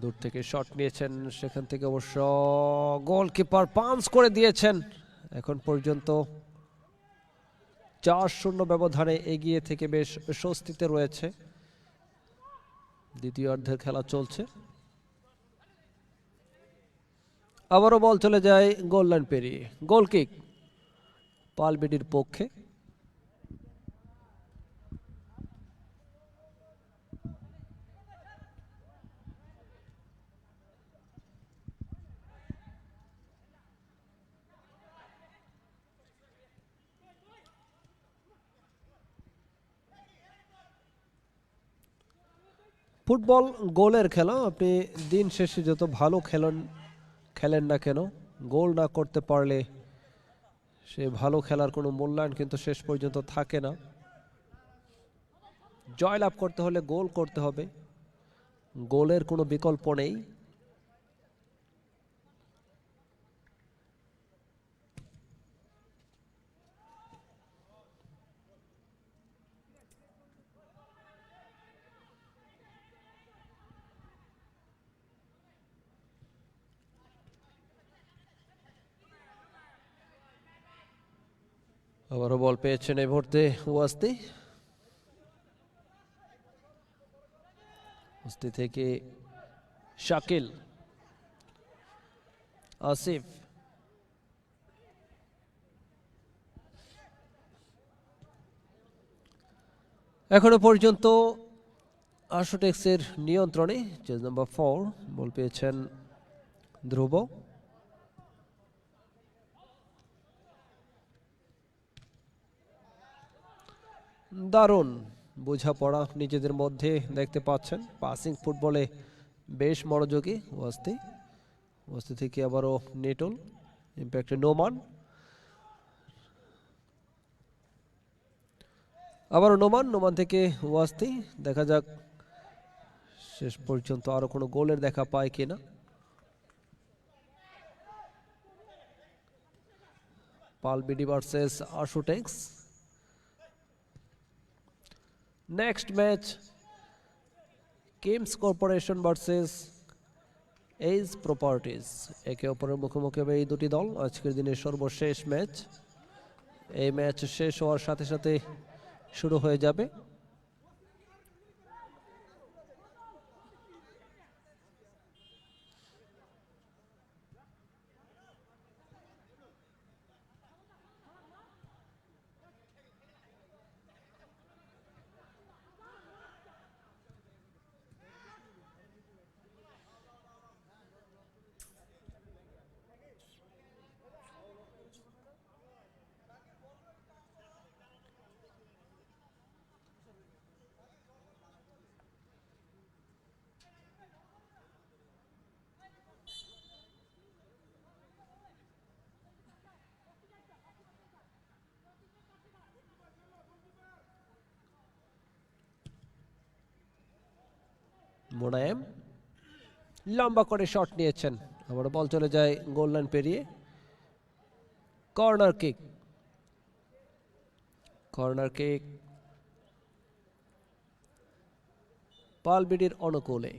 দূর থেকে শট নিয়েছেন, সেখান থেকে অবশ্য গোলকিপার পাঞ্চ করে দিয়েছেন। এখন পর্যন্ত 4-0 ব্যবধানে এগিয়ে থেকে বেশ স্বস্তিতে রয়েছে। দ্বিতীয় অর্ধের খেলা চলছে। আবারও বল চলে যায় গোল লাইন পেরিয়ে। গোল কিক পালবিডির পক্ষে। ফুটবল গোলের খেলা। আপনি দিন শেষে যত ভালো খেলেন না কেন, গোল না করতে পারলে সে ভালো খেলার কোনো মূল্যায়ন কিন্তু শেষ পর্যন্ত থাকে না। জয়লাভ করতে হলে গোল করতে হবে, গোলের কোনো বিকল্প নেই। আবারও বল পেয়েছেন এই মুহূর্তে ওয়াসদি। ওয়াসদি থেকে শাকিল, আসিফ, এখনো পর্যন্ত আশুটেক্সের নিয়ন্ত্রণে। চেজ নাম্বার 4 বল পেয়েছেন ধ্রুব। দারুণ বোঝাপড়া নিজেদের মধ্যে দেখতে পাচ্ছেন। পাসিং ফুটবলে বেশ মনোযোগী ওয়াসদি থেকে আবারও নিটোল, ইম্প্যাক্টে নোমান, আবারও নোমান থেকে ওয়াসদি। দেখা যাক শেষ পর্যন্ত আরো কোনো গোলের দেখা পায় কিনা। Pal BD versus Ashotex. Next match Kims corporation versus ace properties. একে অপরের মুখোমুখি হবে এই দুটি দল। আজকের দিনের সর্বশেষ ম্যাচ। এই ম্যাচ শেষ হওয়ার সাথে সাথে শুরু হয়ে যাবে মোনায়েম লম্বা করে শট নিয়েছেন, আবার বল চলে যায় গোল লাইন পেরিয়ে। কর্নার কিক পালবিডির অনুকূলে।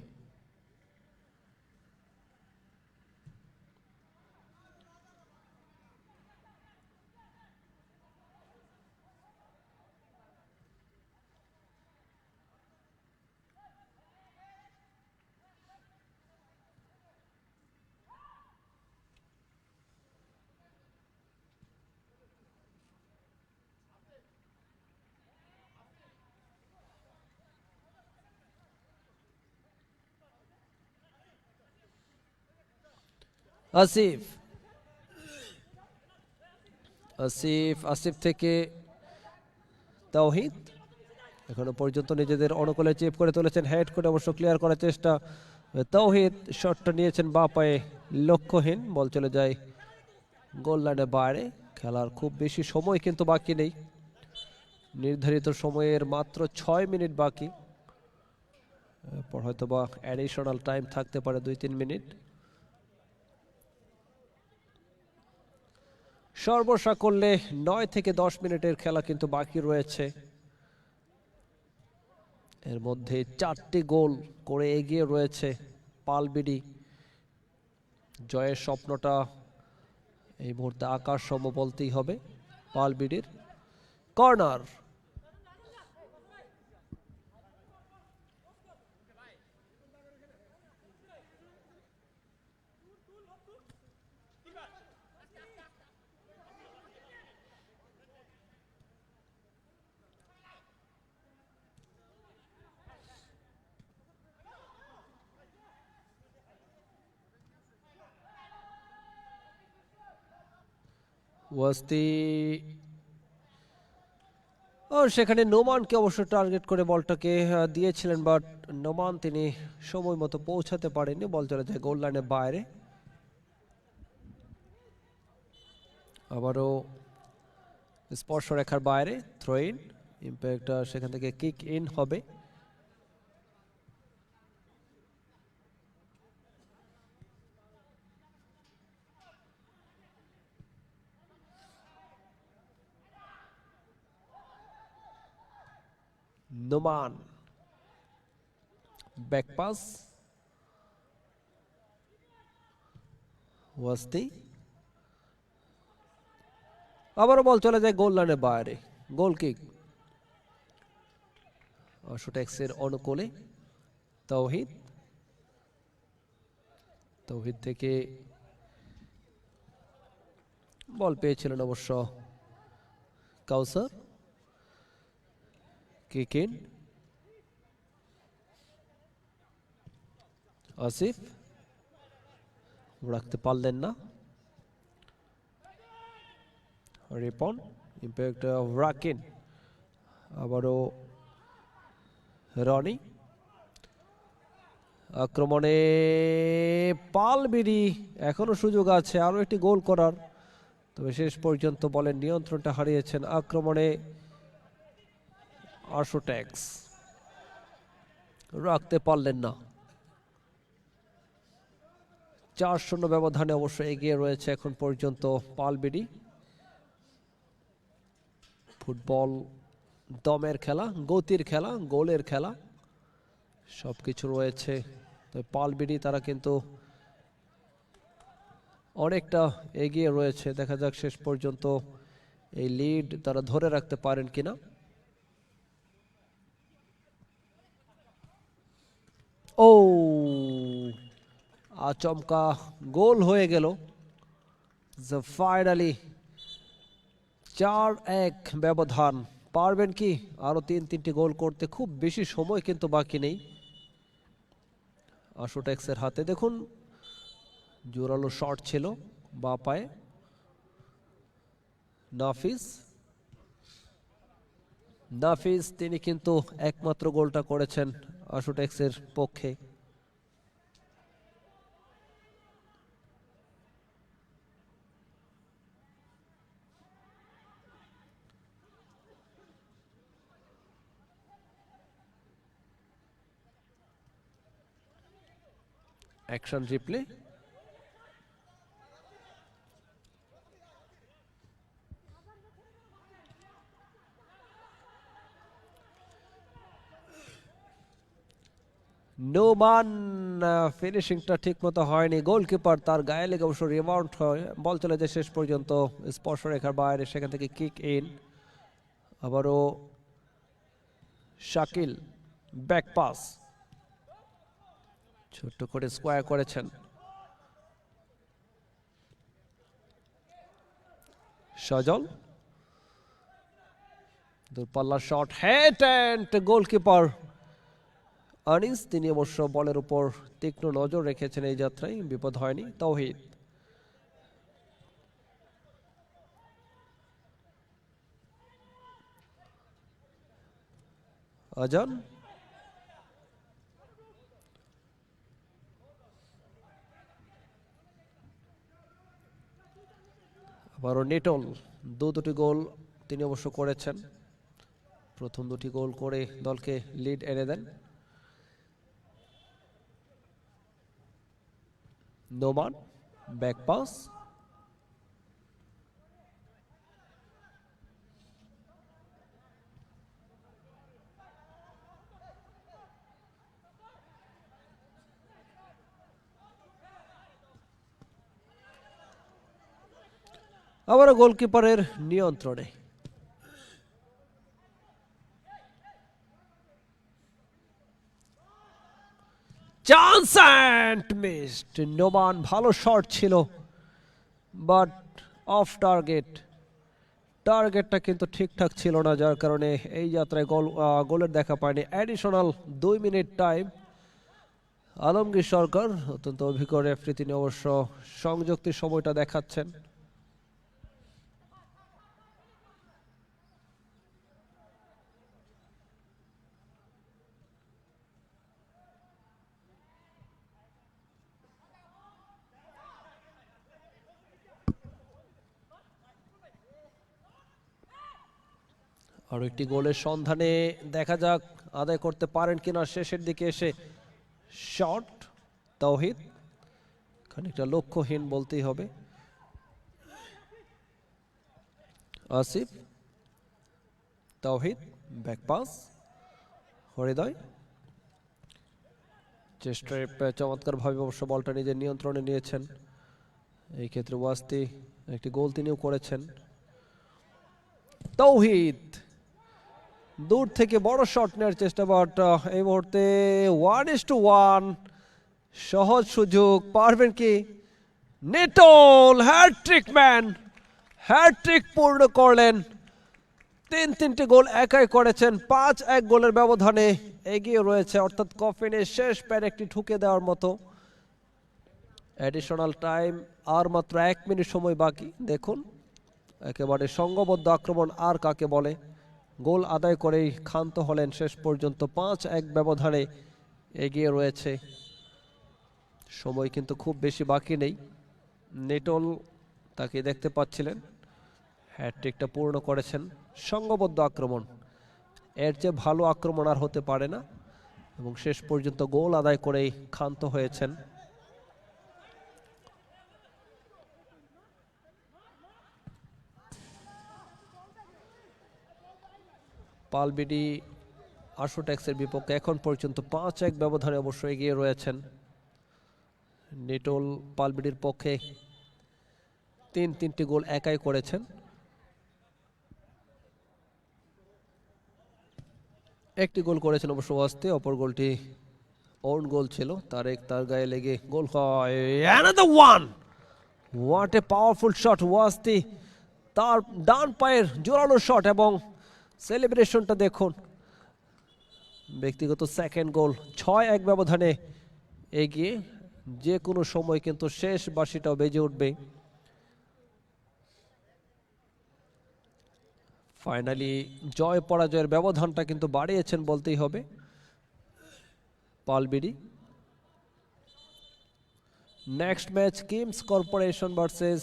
আসিফ থেকে তাওহিদ। এখনো পর্যন্ত নিজেদের অনুকূলে চেপ করে তুলেছেন, হেড করে অবশ্য ক্লিয়ার করার চেষ্টা। তাওহিদ শটটা নিয়েছেন বাঁ পায়ে, লক্ষ্যহীন, বল চলে যায় গোল লাইনের বাইরে। খেলার খুব বেশি সময় কিন্তু বাকি নেই, নির্ধারিত সময়ের মাত্র 6 মিনিট বাকি। এরপর হয়তো বা অ্যাডিশনাল টাইম থাকতে পারে 2-3 মিনিট। সর্বসা করলে 9 থেকে 10 মিনিটের খেলা কিন্তু বাকি রয়েছে। এর মধ্যে 4টি গোল করে এগিয়ে রয়েছে পালবিডি। জয়ের স্বপ্নটা এই মুহূর্তে আকাশ সম বলতেই হবে পালবিডির। কর্নার, ওয়াস্তি ও সেখানে নোমানকে অবশ্য টার্গেট করে বলটাকে দিয়েছিলেন, বাট নোমান তিনি সময় মতো পৌঁছাতে পারেননি। বল চলে যায় গোল লাইনের বাইরে। আবারও স্পর্শরেখার বাইরে থ্রো ইন, ইম্প্যাক্ট সেখান থেকে কিক ইন হবে। নোমান ব্যাক পাস, ওয়াস্তি আবারও বল চলে যায় গোল লাইনের বাইরে। গোল কিক শুটেক্সের অনুকূলে। তৌহিদ, তৌহিদ থেকে বল পেয়েছিলেন অবশ্য কাউসার। কিক ইন, আসিফ রাখতে পারলেন না। রিপন, ইম্প্যাক্ট রাকিন, আবারও রনি। আক্রমণে পালবিডি, এখনো সুযোগ আছে আরো একটি গোল করার, তবে শেষ পর্যন্ত বলের নিয়ন্ত্রণটা হারিয়েছেন আক্রমণে আশুট্যাক্স, রাখতে পারলেন না। 4-0 ব্যবধানে অবশ্য এগিয়ে রয়েছে এখন পর্যন্ত পালবিডি। ফুটবল দমের খেলা, গতির খেলা, গোলের খেলা, সবকিছু রয়েছে। তবে পালবিডি তারা কিন্তু অনেকটা এগিয়ে রয়েছে। দেখা যাক শেষ পর্যন্ত এই লিড তারা ধরে রাখতে পারেন কিনা। ও আচমকা গোল হয়ে গেল। ফাইনালি 4-1 ব্যবধান। পারবেন কি আরো 3-3টি গোল করতে? খুব বেশি সময় কিন্তু বাকি নেই আশুট্যাক্সের হাতে। দেখুন জোরালো শট ছিল বা পায়ে। নাফিস, নাফিস তিনি কিন্তু একমাত্র গোলটা করেছেন আশুট্যাক্সের পক্ষে। অ্যাকশন রিপ্লে, নোমান ফিনিশিংটা ঠিক মতো হয়নি। গোলকিপার তার গায়ে লেগে অবশ্য রিবাউন্ড হয়, বল চলে যায় শেষ পর্যন্ত স্পর্শরেখার বাইরে, সেখান থেকে কিক ইন। আবারও শাকিল ব্যাক পাস, ছোট্ট করে স্কোয়ার করেছেন। সজল, দূরপাল্লা shot, head and goalkeeper Anis তিনি অবশ্য বলের উপর তীক্ষ্ণ নজর রেখেছেন এই যাত্রায়, বিপদ হয়নি। তৌহিদ, আজান, আবারও নিটল দুটি গোল তিনি অবশ্য করেছেন, প্রথম দুটি গোল করে দলকে লিড এনে দেন। নোমান ব্যাক পাস, আবারও গোলকিপারের নিয়ন্ত্রণে। Chance and missed. নোমান ভালো শট ছিল, বাট অফ টার্গেট। টার্গেটটা কিন্তু ঠিকঠাক ছিল না, যার কারণে এই যাত্রায় গোলের দেখা পায়নি। Additional 2 minute time. Alamgir Sarkar অত্যন্ত অভিজ্ঞ রেফারি, তিনি অবশ্য সংযুক্তির সময়টা দেখাচ্ছেন। আরো একটি গোলের সন্ধানে, দেখা যাক আদায় করতে পারেন কিনা শেষের দিকে এসে। শট তাওহিদ, খানিকটা লক্ষ্যহীন বলতেই হবে। আসিফ, তাওহিদ ব্যাক পাস, হৃদয় চেষ্টায় চমৎকার ভাবে অবশ্য বলটা নিজের নিয়ন্ত্রণে নিয়েছেন। এই ক্ষেত্রে ওয়াস্তি একটি গোল তিনিও করেছেন। তাওহিদ দূর থেকে বড় শট নেওয়ার চেষ্টা, বাট এই মুহূর্তে 1:1 সহজ সুযোগ, পারবেন কি? নিটল হ্যাটট্রিক ম্যান, হ্যাটট্রিক পূর্ণ করলেন। তিনটি গোল একাই করেছেন, 5-1 গোলের ব্যবধানে এগিয়ে রয়েছে, অর্থাৎ কফিনের শেষ প্যাড একটি ঠুকে দেওয়ার মতো। অ্যাডিশনাল টাইম আর মাত্র 1 মিনিট সময় বাকি। দেখুন একেবারে সংঘবদ্ধ আক্রমণ আর কাকে বলে। গোল আদায় করেই ক্ষান্ত হলেন শেষ পর্যন্ত, 5-1 ব্যবধানে এগিয়ে রয়েছে। সময় কিন্তু খুব বেশি বাকি নেই। নিটল তাকে দেখতে পাচ্ছিলেন, হ্যাটট্রিকটা পূর্ণ করেছেন। সংঘবদ্ধ আক্রমণ, এর চেয়ে ভালো আক্রমণ আর হতে পারে না, এবং শেষ পর্যন্ত গোল আদায় করেই ক্ষান্ত হয়েছেন। পালবিডি আশুটেক্সের বিপক্ষে এখন পর্যন্ত 5-1 ব্যবধানে অবশ্য এগিয়ে রয়েছেন। নিটল পালবিডির পক্ষে তিনটি গোল একাই করেছেন। একটি গোল করেছেন অবশ্য ওয়াস্তে, অপর গোলটি ওন গোল ছিল, তার গায়ে লেগে গোল হয়। Another one, what a powerful shot Wasti, তার ডান পায়ের জোরালো শট, এবং সেলিব্রেশনটা দেখুন। ব্যক্তিগত সেকেন্ড গোল, 6-1 ব্যবধানে এগিয়ে। যে কোনো সময় কিন্তু শেষ বাঁশিটাও বেজে উঠবে। ফাইনালি জয় পরাজয়ের ব্যবধানটা কিন্তু বাড়িয়েছেন বলতেই হবে Pal BD. Next match Kims corporation versus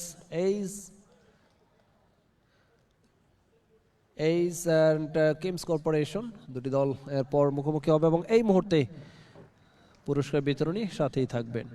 ace and Kims corporation, দুটি দল এরপর মুখোমুখি হবে, এবং এই মুহূর্তে পুরস্কার বিতরণী সাথেই থাকবেন।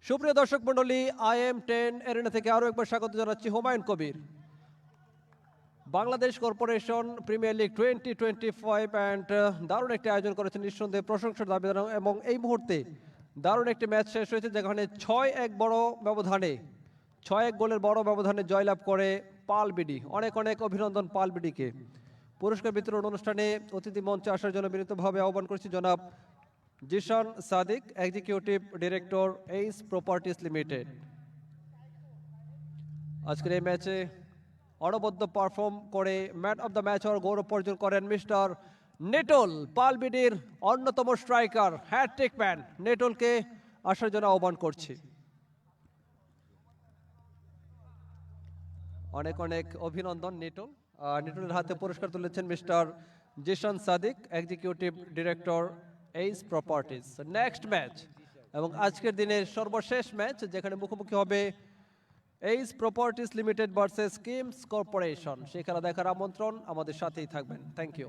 সুপ্রিয় দর্শক মণ্ডলী, IM10 এরিনা থেকে আরও একবার স্বাগত জানাচ্ছি Humayun Kabir. Bangladesh corporation premier league 2025 and দারুণ একটি আয়োজন করেছেন, নিঃসন্দেহে প্রশংসার দাবিদার। এবং এই মুহূর্তে দারুণ একটি ম্যাচ শেষ হয়েছে, যেখানে 6-1 বড় ব্যবধানে 6-1 গোলের বড় ব্যবধানে জয়লাভ করে পালবিডি। অনেক অনেক অভিনন্দন পালবিডিকে। পুরস্কার বিতরণ অনুষ্ঠানে অতিথি মঞ্চে আসার জন্য বিনীতভাবে আহ্বান করছি জনাব Zeeshan Sadiq, executive director ace properties limited. আজকের এই ম্যাচে অনবদ্য পারফর্ম করে ম্যান অফ দ্য ম্যাচ হওয়ার গৌরব অর্জন করেন মিস্টার নেটল, পালবিডির অন্যতম স্ট্রাইকার, হ্যাটট্রিক ম্যান। নেটলকে আসার জন্য আহ্বান করছি। অনেক অনেক অভিনন্দন নেটল। নেটলের হাতে পুরস্কার তুলেছেন mister Zishan Sadiq, executive director ace properties. Next match এবং আজকের দিনের সর্বশেষ ম্যাচ, যেখানে মুখোমুখি হবে ace properties limited versus Kims corporation. সেই খেলা দেখার আমন্ত্রণ, আমাদের সাথেই থাকবেন। Thank you.